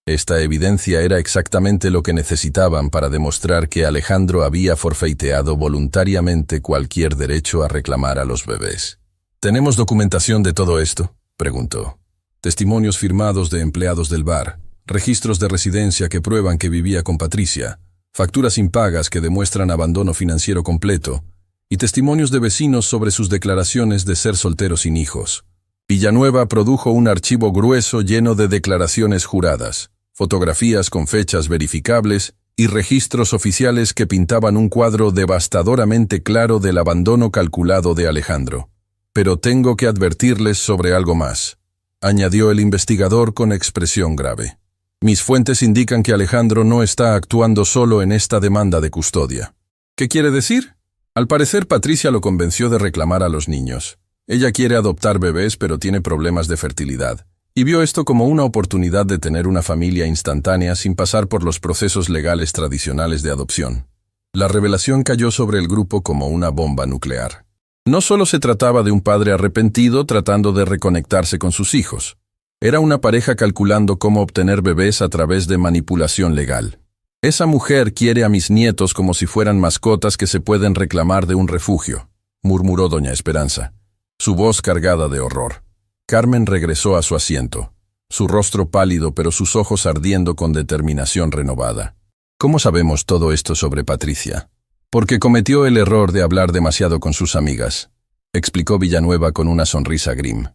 Speaker 1: Esta evidencia era exactamente lo que necesitaban para demostrar que Alejandro había forfeiteado voluntariamente cualquier derecho a reclamar a los bebés. «¿Tenemos documentación de todo esto?», preguntó. «Testimonios firmados de empleados del bar, registros de residencia que prueban que vivía con Patricia, facturas impagas que demuestran abandono financiero completo, y testimonios de vecinos sobre sus declaraciones de ser soltero sin hijos». Villanueva produjo un archivo grueso lleno de declaraciones juradas, fotografías con fechas verificables y registros oficiales que pintaban un cuadro devastadoramente claro del abandono calculado de Alejandro. «Pero tengo que advertirles sobre algo más», añadió el investigador con expresión grave. «Mis fuentes indican que Alejandro no está actuando solo en esta demanda de custodia». «¿Qué quiere decir?», Al parecer, Patricia lo convenció de reclamar a los niños. Ella quiere adoptar bebés, pero tiene problemas de fertilidad, y vio esto como una oportunidad de tener una familia instantánea sin pasar por los procesos legales tradicionales de adopción. La revelación cayó sobre el grupo como una bomba nuclear. No solo se trataba de un padre arrepentido tratando de reconectarse con sus hijos. Era una pareja calculando cómo obtener bebés a través de manipulación legal. Esa mujer quiere a mis nietos como si fueran mascotas que se pueden reclamar de un refugio, murmuró doña Esperanza, su voz cargada de horror. Carmen regresó a su asiento, su rostro pálido pero sus ojos ardiendo con determinación renovada. ¿Cómo sabemos todo esto sobre Patricia? Porque cometió el error de hablar demasiado con sus amigas, explicó Villanueva con una sonrisa grim.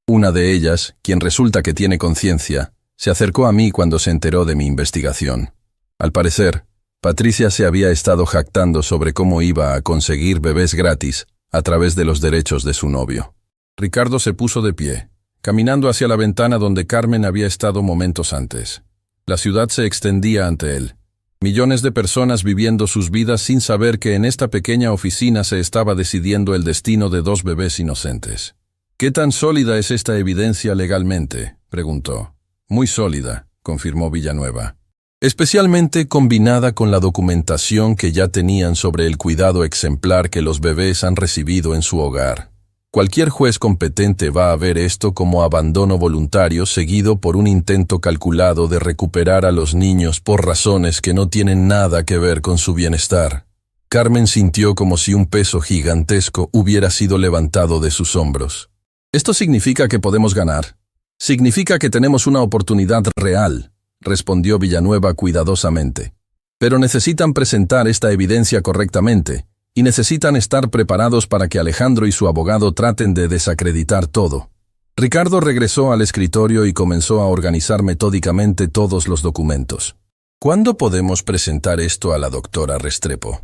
Speaker 1: Una de ellas, quien resulta que tiene conciencia, se acercó a mí cuando se enteró de mi investigación. Al parecer, Patricia se había estado jactando sobre cómo iba a conseguir bebés gratis a través de los derechos de su novio. Ricardo se puso de pie, caminando hacia la ventana donde Carmen había estado momentos antes. La ciudad se extendía ante él. Millones de personas viviendo sus vidas sin saber que en esta pequeña oficina se estaba decidiendo el destino de 2 bebés inocentes. ¿Qué tan sólida es esta evidencia legalmente?, preguntó. Muy sólida, confirmó Villanueva. Especialmente combinada con la documentación que ya tenían sobre el cuidado exemplar que los bebés han recibido en su hogar. Cualquier juez competente va a ver esto como abandono voluntario seguido por un intento calculado de recuperar a los niños por razones que no tienen nada que ver con su bienestar. Carmen sintió como si un peso gigantesco hubiera sido levantado de sus hombros. Esto significa que podemos ganar. Significa que tenemos una oportunidad real, respondió Villanueva cuidadosamente. Pero necesitan presentar esta evidencia correctamente, y necesitan estar preparados para que Alejandro y su abogado traten de desacreditar todo. Ricardo regresó al escritorio y comenzó a organizar metódicamente todos los documentos. ¿Cuándo podemos presentar esto a la doctora Restrepo?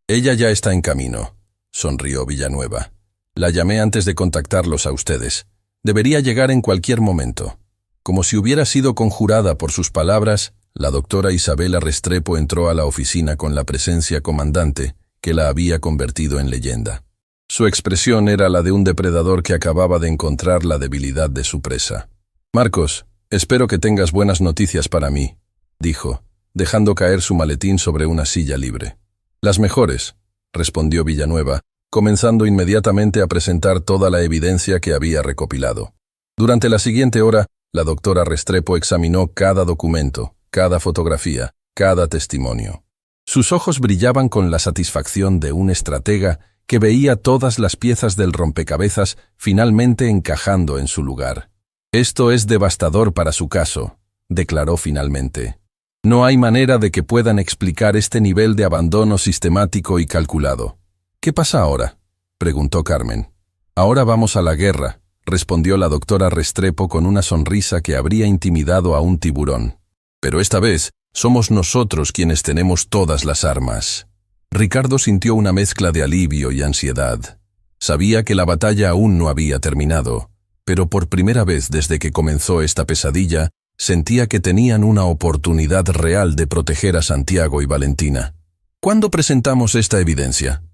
Speaker 1: Ella ya está en camino, sonrió Villanueva. La llamé antes de contactarlos a ustedes. Debería llegar en cualquier momento. Como si hubiera sido conjurada por sus palabras, la doctora Isabela Restrepo entró a la oficina con la presencia comandante que la había convertido en leyenda. Su expresión era la de un depredador que acababa de encontrar la debilidad de su presa. Marcos, espero que tengas buenas noticias para mí, dijo, dejando caer su maletín sobre una silla libre. Las mejores, respondió Villanueva, comenzando inmediatamente a presentar toda la evidencia que había recopilado. Durante la siguiente hora, la doctora Restrepo examinó cada documento, cada fotografía, cada testimonio. Sus ojos brillaban con la satisfacción de un estratega que veía todas las piezas del rompecabezas finalmente encajando en su lugar. Esto es devastador para su caso, declaró finalmente. No hay manera de que puedan explicar este nivel de abandono sistemático y calculado. ¿Qué pasa ahora?, preguntó Carmen. Ahora vamos a la guerra, respondió la doctora Restrepo con una sonrisa que habría intimidado a un tiburón. Pero esta vez, somos nosotros quienes tenemos todas las armas. Ricardo sintió una mezcla de alivio y ansiedad. Sabía que la batalla aún no había terminado, pero por primera vez desde que comenzó esta pesadilla, sentía que tenían una oportunidad real de proteger a Santiago y Valentina. ¿Cuándo presentamos esta evidencia?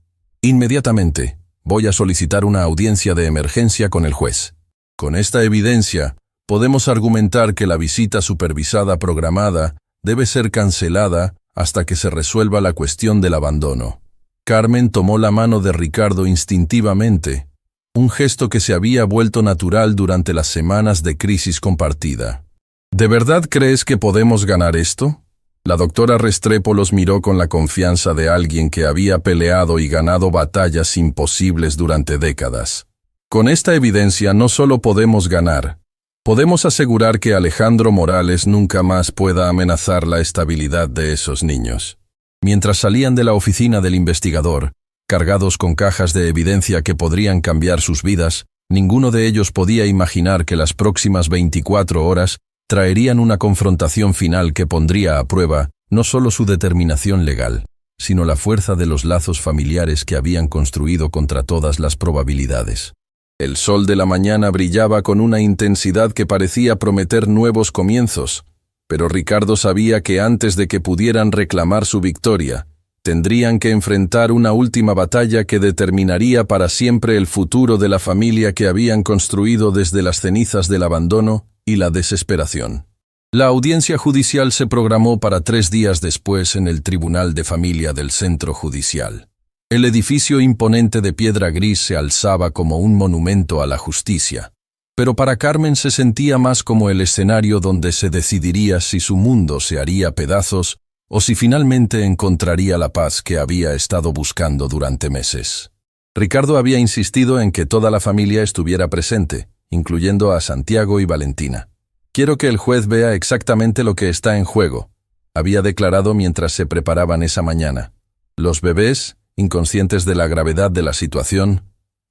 Speaker 1: Inmediatamente. Voy a solicitar una audiencia de emergencia con el juez. Con esta evidencia, podemos argumentar que la visita supervisada programada debe ser cancelada hasta que se resuelva la cuestión del abandono. Carmen tomó la mano de Ricardo instintivamente, un gesto que se había vuelto natural durante las semanas de crisis compartida. ¿De verdad crees que podemos ganar esto? La doctora Restrepo los miró con la confianza de alguien que había peleado y ganado batallas imposibles durante décadas. Con esta evidencia no solo podemos ganar, podemos asegurar que Alejandro Morales nunca más pueda amenazar la estabilidad de esos niños. Mientras salían de la oficina del investigador, cargados con cajas de evidencia que podrían cambiar sus vidas, ninguno de ellos podía imaginar que las próximas 24 horas traerían una confrontación final que pondría a prueba no solo su determinación legal, sino la fuerza de los lazos familiares que habían construido contra todas las probabilidades. El sol de la mañana brillaba con una intensidad que parecía prometer nuevos comienzos, pero Ricardo sabía que antes de que pudieran reclamar su victoria, Tendrían que enfrentar una última batalla que determinaría para siempre el futuro de la familia que habían construido desde las cenizas del abandono y la desesperación. La audiencia judicial se programó para 3 días después en el Tribunal de Familia del Centro Judicial. El edificio imponente de piedra gris se alzaba como un monumento a la justicia, pero para Carmen se sentía más como el escenario donde se decidiría si su mundo se haría pedazos o si finalmente encontraría la paz que había estado buscando durante meses. Ricardo había insistido en que toda la familia estuviera presente, incluyendo a Santiago y Valentina. «Quiero que el juez vea exactamente lo que está en juego», había declarado mientras se preparaban esa mañana. Los bebés, inconscientes de la gravedad de la situación,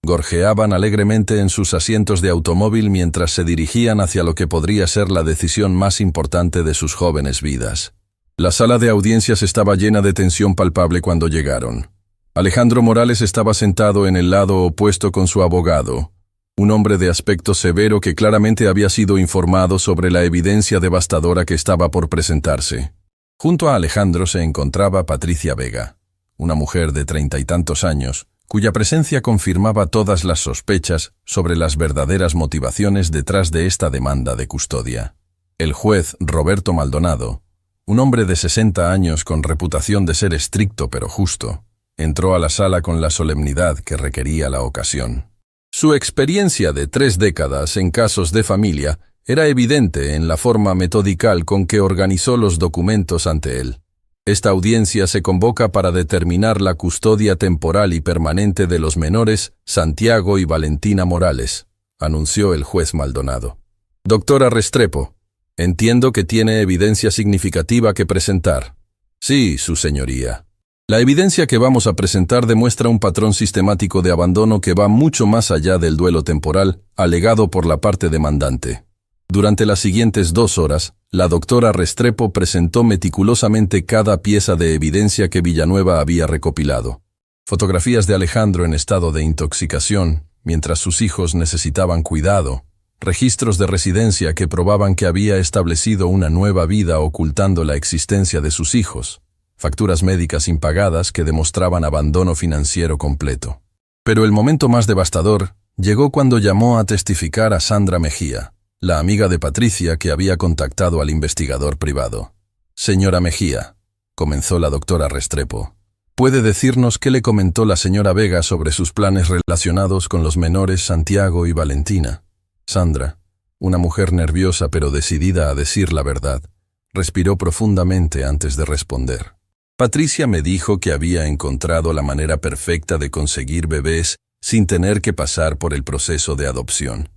Speaker 1: gorjeaban alegremente en sus asientos de automóvil mientras se dirigían hacia lo que podría ser la decisión más importante de sus jóvenes vidas. La sala de audiencias estaba llena de tensión palpable cuando llegaron. Alejandro Morales estaba sentado en el lado opuesto con su abogado, un hombre de aspecto severo que claramente había sido informado sobre la evidencia devastadora que estaba por presentarse. Junto a Alejandro se encontraba Patricia Vega, una mujer de 30 y tantos años, cuya presencia confirmaba todas las sospechas sobre las verdaderas motivaciones detrás de esta demanda de custodia. El juez Roberto Maldonado, un hombre de 60 años con reputación de ser estricto pero justo, entró a la sala con la solemnidad que requería la ocasión. Su experiencia de 3 décadas en casos de familia era evidente en la forma metodical con que organizó los documentos ante él. Esta audiencia se convoca para determinar la custodia temporal y permanente de los menores Santiago y Valentina Morales, anunció el juez Maldonado. Doctora Restrepo, entiendo que tiene evidencia significativa que presentar. Sí, su señoría. La evidencia que vamos a presentar demuestra un patrón sistemático de abandono que va mucho más allá del duelo temporal, alegado por la parte demandante. Durante las siguientes 2 horas, la doctora Restrepo presentó meticulosamente cada pieza de evidencia que Villanueva había recopilado. Fotografías de Alejandro en estado de intoxicación, mientras sus hijos necesitaban cuidado, registros de residencia que probaban que había establecido una nueva vida ocultando la existencia de sus hijos, facturas médicas impagadas que demostraban abandono financiero completo. Pero el momento más devastador llegó cuando llamó a testificar a Sandra Mejía, la amiga de Patricia que había contactado al investigador privado. Señora Mejía, comenzó la doctora Restrepo, ¿puede decirnos qué le comentó la señora Vega sobre sus planes relacionados con los menores Santiago y Valentina? Sandra, una mujer nerviosa pero decidida a decir la verdad, respiró profundamente antes de responder. Patricia me dijo que había encontrado la manera perfecta de conseguir bebés sin tener que pasar por el proceso de adopción.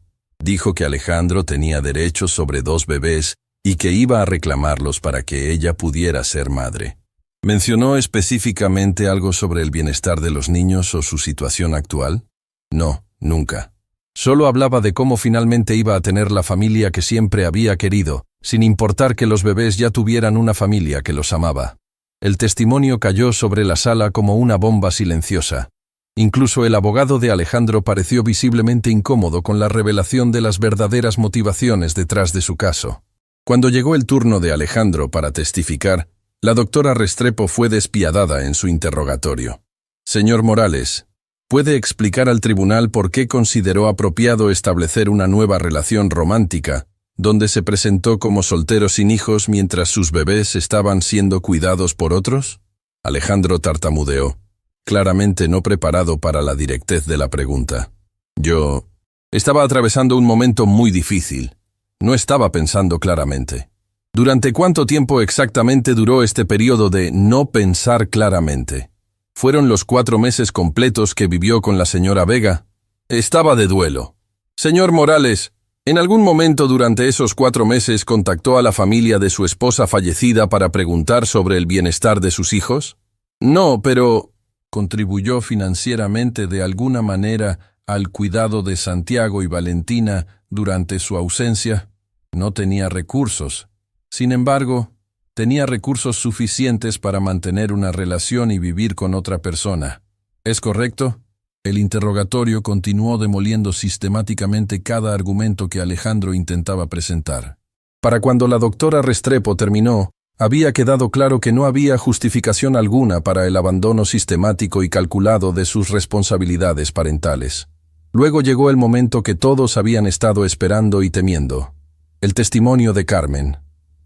Speaker 1: Dijo que Alejandro tenía derechos sobre 2 bebés y que iba a reclamarlos para que ella pudiera ser madre. ¿Mencionó específicamente algo sobre el bienestar de los niños o su situación actual? No, nunca. Solo hablaba de cómo finalmente iba a tener la familia que siempre había querido, sin importar que los bebés ya tuvieran una familia que los amaba. El testimonio cayó sobre la sala como una bomba silenciosa. Incluso el abogado de Alejandro pareció visiblemente incómodo con la revelación de las verdaderas motivaciones detrás de su caso. Cuando llegó el turno de Alejandro para testificar, la doctora Restrepo fue despiadada en su interrogatorio. Señor Morales, ¿puede explicar al tribunal por qué consideró apropiado establecer una nueva relación romántica, donde se presentó como soltero sin hijos mientras sus bebés estaban siendo cuidados por otros? Alejandro tartamudeó, claramente no preparado para la directez de la pregunta. Yo estaba atravesando un momento muy difícil. No estaba pensando claramente. ¿Durante cuánto tiempo exactamente duró este periodo de no pensar claramente? ¿Fueron los 4 meses completos que vivió con la señora Vega? Estaba de duelo. Señor Morales, ¿en algún momento durante esos 4 meses contactó a la familia de su esposa fallecida para preguntar sobre el bienestar de sus hijos? No, pero ¿contribuyó financieramente de alguna manera al cuidado de Santiago y Valentina durante su ausencia? No tenía recursos. Sin embargo, tenía recursos suficientes para mantener una relación y vivir con otra persona. ¿Es correcto? El interrogatorio continuó demoliendo sistemáticamente cada argumento que Alejandro intentaba presentar. Para cuando la doctora Restrepo terminó, Había quedado claro que no había justificación alguna para el abandono sistemático y calculado de sus responsabilidades parentales. Luego llegó el momento que todos habían estado esperando y temiendo. El testimonio de Carmen.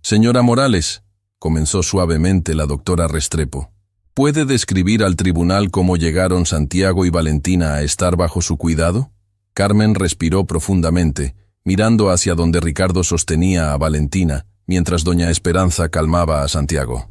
Speaker 1: «Señora Morales», comenzó suavemente la doctora Restrepo, ¿puede describir al tribunal cómo llegaron Santiago y Valentina a estar bajo su cuidado? Carmen respiró profundamente, mirando hacia donde Ricardo sostenía a Valentina, mientras doña Esperanza calmaba a Santiago.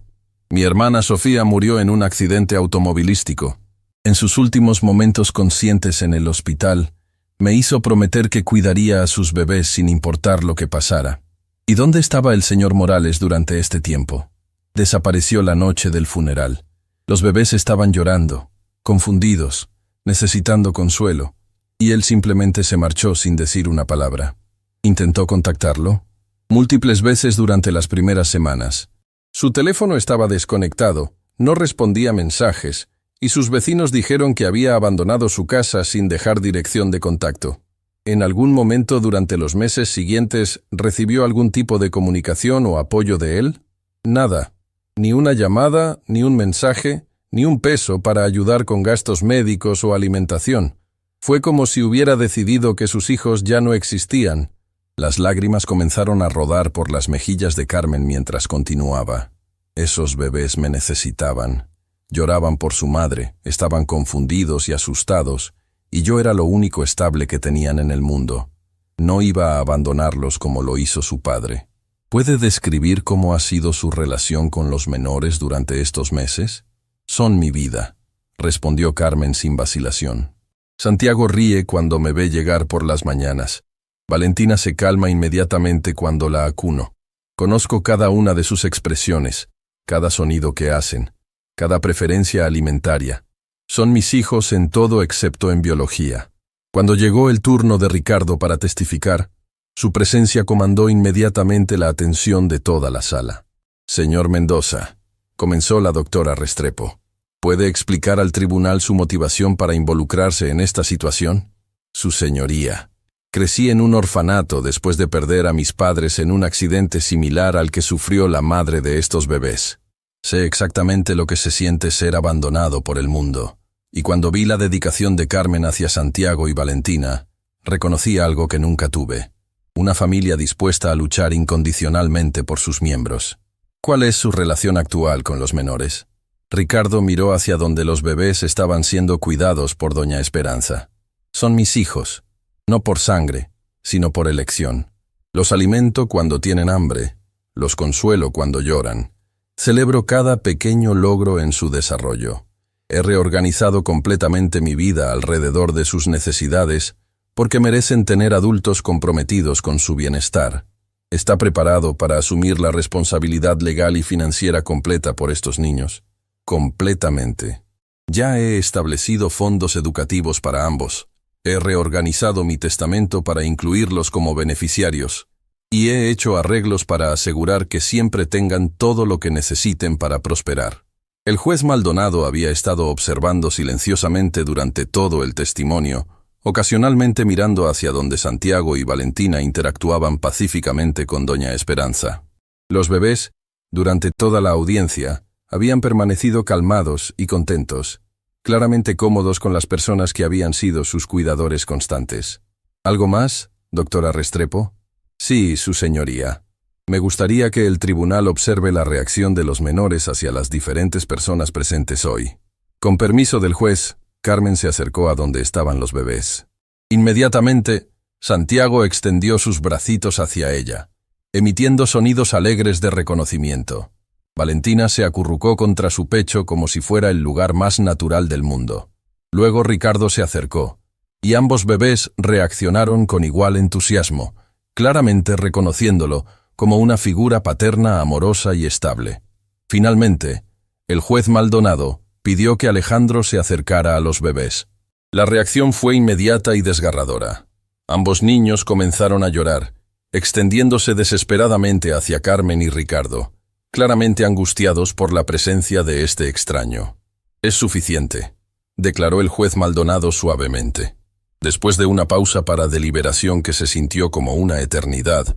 Speaker 1: «Mi hermana Sofía murió en un accidente automovilístico. En sus últimos momentos conscientes en el hospital, me hizo prometer que cuidaría a sus bebés sin importar lo que pasara. ¿Y dónde estaba el señor Morales durante este tiempo? Desapareció la noche del funeral. Los bebés estaban llorando, confundidos, necesitando consuelo, y él simplemente se marchó sin decir una palabra. ¿Intentó contactarlo? Múltiples veces durante las primeras semanas. Su teléfono estaba desconectado, no respondía mensajes, y sus vecinos dijeron que había abandonado su casa sin dejar dirección de contacto. ¿En algún momento durante los meses siguientes recibió algún tipo de comunicación o apoyo de él? Nada. Ni una llamada, ni un mensaje, ni un peso para ayudar con gastos médicos o alimentación. Fue como si hubiera decidido que sus hijos ya no existían». Las lágrimas comenzaron a rodar por las mejillas de Carmen mientras continuaba. «Esos bebés me necesitaban. Lloraban por su madre, estaban confundidos y asustados, y yo era lo único estable que tenían en el mundo. No iba a abandonarlos como lo hizo su padre». ¿Puede describir cómo ha sido su relación con los menores durante estos meses? «Son mi vida», respondió Carmen sin vacilación. Santiago ríe cuando me ve llegar por las mañanas. Valentina se calma inmediatamente cuando la acuno. Conozco cada una de sus expresiones, cada sonido que hacen, cada preferencia alimentaria. Son mis hijos en todo excepto en biología. Cuando llegó el turno de Ricardo para testificar, su presencia comandó inmediatamente la atención de toda la sala. «Señor Mendoza», comenzó la doctora Restrepo, ¿puede explicar al tribunal su motivación para involucrarse en esta situación? «Su señoría, crecí en un orfanato después de perder a mis padres en un accidente similar al que sufrió la madre de estos bebés. Sé exactamente lo que se siente ser abandonado por el mundo, y cuando vi la dedicación de Carmen hacia Santiago y Valentina, reconocí algo que nunca tuve: una familia dispuesta a luchar incondicionalmente por sus miembros». «¿Cuál es su relación actual con los menores?» Ricardo miró hacia donde los bebés estaban siendo cuidados por doña Esperanza. «Son mis hijos, no por sangre, sino por elección. Los alimento cuando tienen hambre, los consuelo cuando lloran. Celebro cada pequeño logro en su desarrollo. He reorganizado completamente mi vida alrededor de sus necesidades porque merecen tener adultos comprometidos con su bienestar. ¿Está preparado para asumir la responsabilidad legal y financiera completa por estos niños?» «Completamente. Ya he establecido fondos educativos para ambos. He reorganizado mi testamento para incluirlos como beneficiarios, y he hecho arreglos para asegurar que siempre tengan todo lo que necesiten para prosperar». El juez Maldonado había estado observando silenciosamente durante todo el testimonio, ocasionalmente mirando hacia donde Santiago y Valentina interactuaban pacíficamente con doña Esperanza. Los bebés, durante toda la audiencia, habían permanecido calmados y contentos, claramente cómodos con las personas que habían sido sus cuidadores constantes. ¿Algo más, doctora Restrepo? «Sí, su señoría. Me gustaría que el tribunal observe la reacción de los menores hacia las diferentes personas presentes hoy». Con permiso del juez, Carmen se acercó a donde estaban los bebés. Inmediatamente, Santiago extendió sus bracitos hacia ella, emitiendo sonidos alegres de reconocimiento. Valentina se acurrucó contra su pecho como si fuera el lugar más natural del mundo. Luego Ricardo se acercó, y ambos bebés reaccionaron con igual entusiasmo, claramente reconociéndolo como una figura paterna amorosa y estable. Finalmente, el juez Maldonado pidió que Alejandro se acercara a los bebés. La reacción fue inmediata y desgarradora. Ambos niños comenzaron a llorar, extendiéndose desesperadamente hacia Carmen y Ricardo, claramente angustiados por la presencia de este extraño. «Es suficiente», declaró el juez Maldonado suavemente. Después de una pausa para deliberación que se sintió como una eternidad,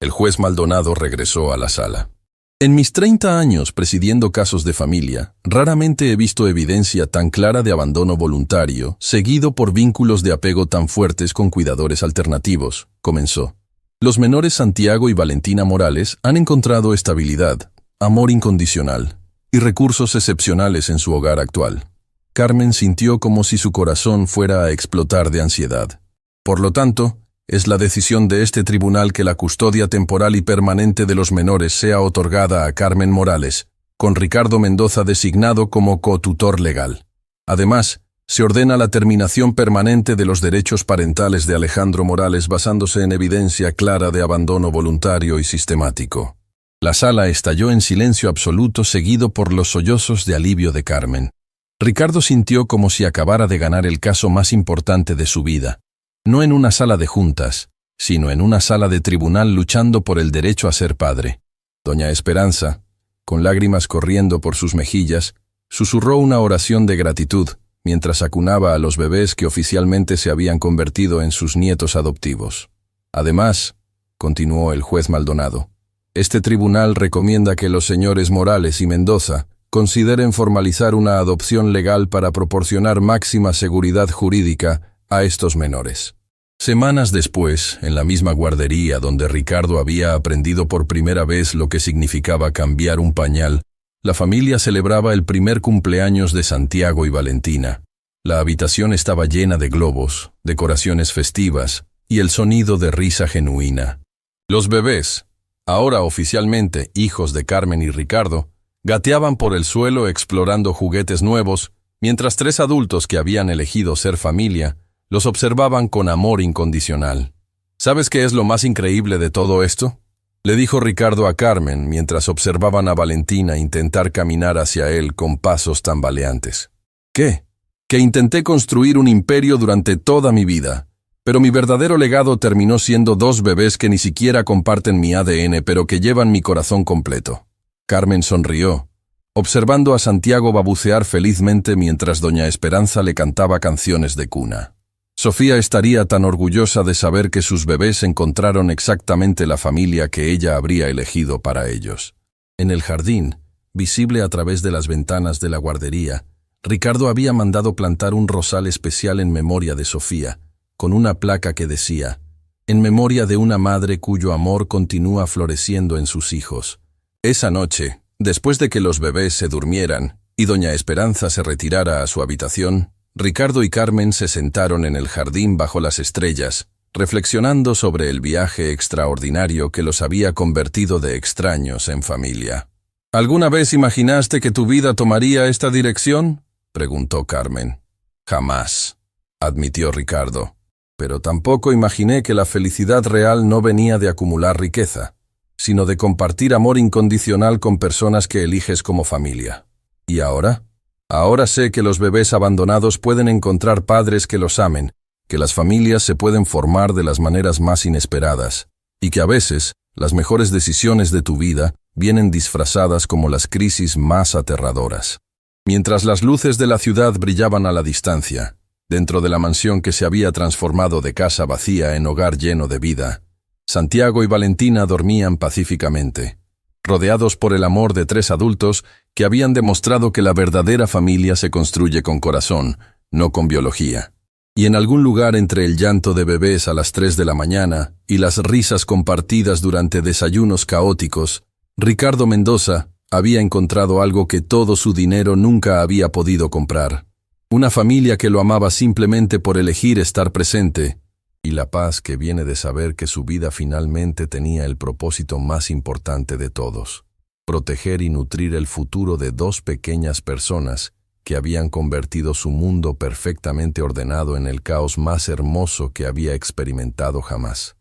Speaker 1: el juez Maldonado regresó a la sala. En mis 30 años presidiendo casos de familia, raramente he visto evidencia tan clara de abandono voluntario, seguido por vínculos de apego tan fuertes con cuidadores alternativos, comenzó. Los menores Santiago y Valentina Morales han encontrado estabilidad, amor incondicional y recursos excepcionales en su hogar actual. Carmen sintió como si su corazón fuera a explotar de ansiedad. Por lo tanto, es la decisión de este tribunal que la custodia temporal y permanente de los menores sea otorgada a Carmen Morales, con Ricardo Mendoza designado como cotutor legal. Además, se ordena la terminación permanente de los derechos parentales de Alejandro Morales basándose en evidencia clara de abandono voluntario y sistemático. La sala estalló en silencio absoluto seguido por los sollozos de alivio de Carmen. Ricardo sintió como si acabara de ganar el caso más importante de su vida. No en una sala de juntas, sino en una sala de tribunal luchando por el derecho a ser padre. Doña Esperanza, con lágrimas corriendo por sus mejillas, susurró una oración de gratitud mientras acunaba a los bebés que oficialmente se habían convertido en sus nietos adoptivos. Además, continuó el juez Maldonado, este tribunal recomienda que los señores Morales y Mendoza consideren formalizar una adopción legal para proporcionar máxima seguridad jurídica a estos menores. Semanas después, en la misma guardería donde Ricardo había aprendido por primera vez lo que significaba cambiar un pañal, la familia celebraba el primer cumpleaños de Santiago y Valentina. La habitación estaba llena de globos, decoraciones festivas y el sonido de risa genuina. Los bebés, ahora oficialmente hijos de Carmen y Ricardo, gateaban por el suelo explorando juguetes nuevos, mientras 3 adultos que habían elegido ser familia los observaban con amor incondicional. ¿Sabes qué es lo más increíble de todo esto?, le dijo Ricardo a Carmen mientras observaban a Valentina intentar caminar hacia él con pasos tambaleantes. ¿Qué? Que intenté construir un imperio durante toda mi vida, pero mi verdadero legado terminó siendo 2 bebés que ni siquiera comparten mi ADN pero que llevan mi corazón completo. Carmen sonrió, observando a Santiago babucear felizmente mientras doña Esperanza le cantaba canciones de cuna. Sofía estaría tan orgullosa de saber que sus bebés encontraron exactamente la familia que ella habría elegido para ellos. En el jardín, visible a través de las ventanas de la guardería, Ricardo había mandado plantar un rosal especial en memoria de Sofía, con una placa que decía, «En memoria de una madre cuyo amor continúa floreciendo en sus hijos». Esa noche, después de que los bebés se durmieran y doña Esperanza se retirara a su habitación, Ricardo y Carmen se sentaron en el jardín bajo las estrellas, reflexionando sobre el viaje extraordinario que los había convertido de extraños en familia. ¿Alguna vez imaginaste que tu vida tomaría esta dirección?, preguntó Carmen. Jamás, admitió Ricardo. Pero tampoco imaginé que la felicidad real no venía de acumular riqueza, sino de compartir amor incondicional con personas que eliges como familia. ¿Y ahora? Ahora sé que los bebés abandonados pueden encontrar padres que los amen, que las familias se pueden formar de las maneras más inesperadas, y que a veces las mejores decisiones de tu vida vienen disfrazadas como las crisis más aterradoras. Mientras las luces de la ciudad brillaban a la distancia, dentro de la mansión que se había transformado de casa vacía en hogar lleno de vida, Santiago y Valentina dormían pacíficamente, rodeados por el amor de 3 adultos que habían demostrado que la verdadera familia se construye con corazón, no con biología. Y en algún lugar entre el llanto de bebés a las 3 de la mañana y las risas compartidas durante desayunos caóticos, Ricardo Mendoza había encontrado algo que todo su dinero nunca había podido comprar. Una familia que lo amaba simplemente por elegir estar presente, y la paz que viene de saber que su vida finalmente tenía el propósito más importante de todos: proteger y nutrir el futuro de 2 pequeñas personas que habían convertido su mundo perfectamente ordenado en el caos más hermoso que había experimentado jamás.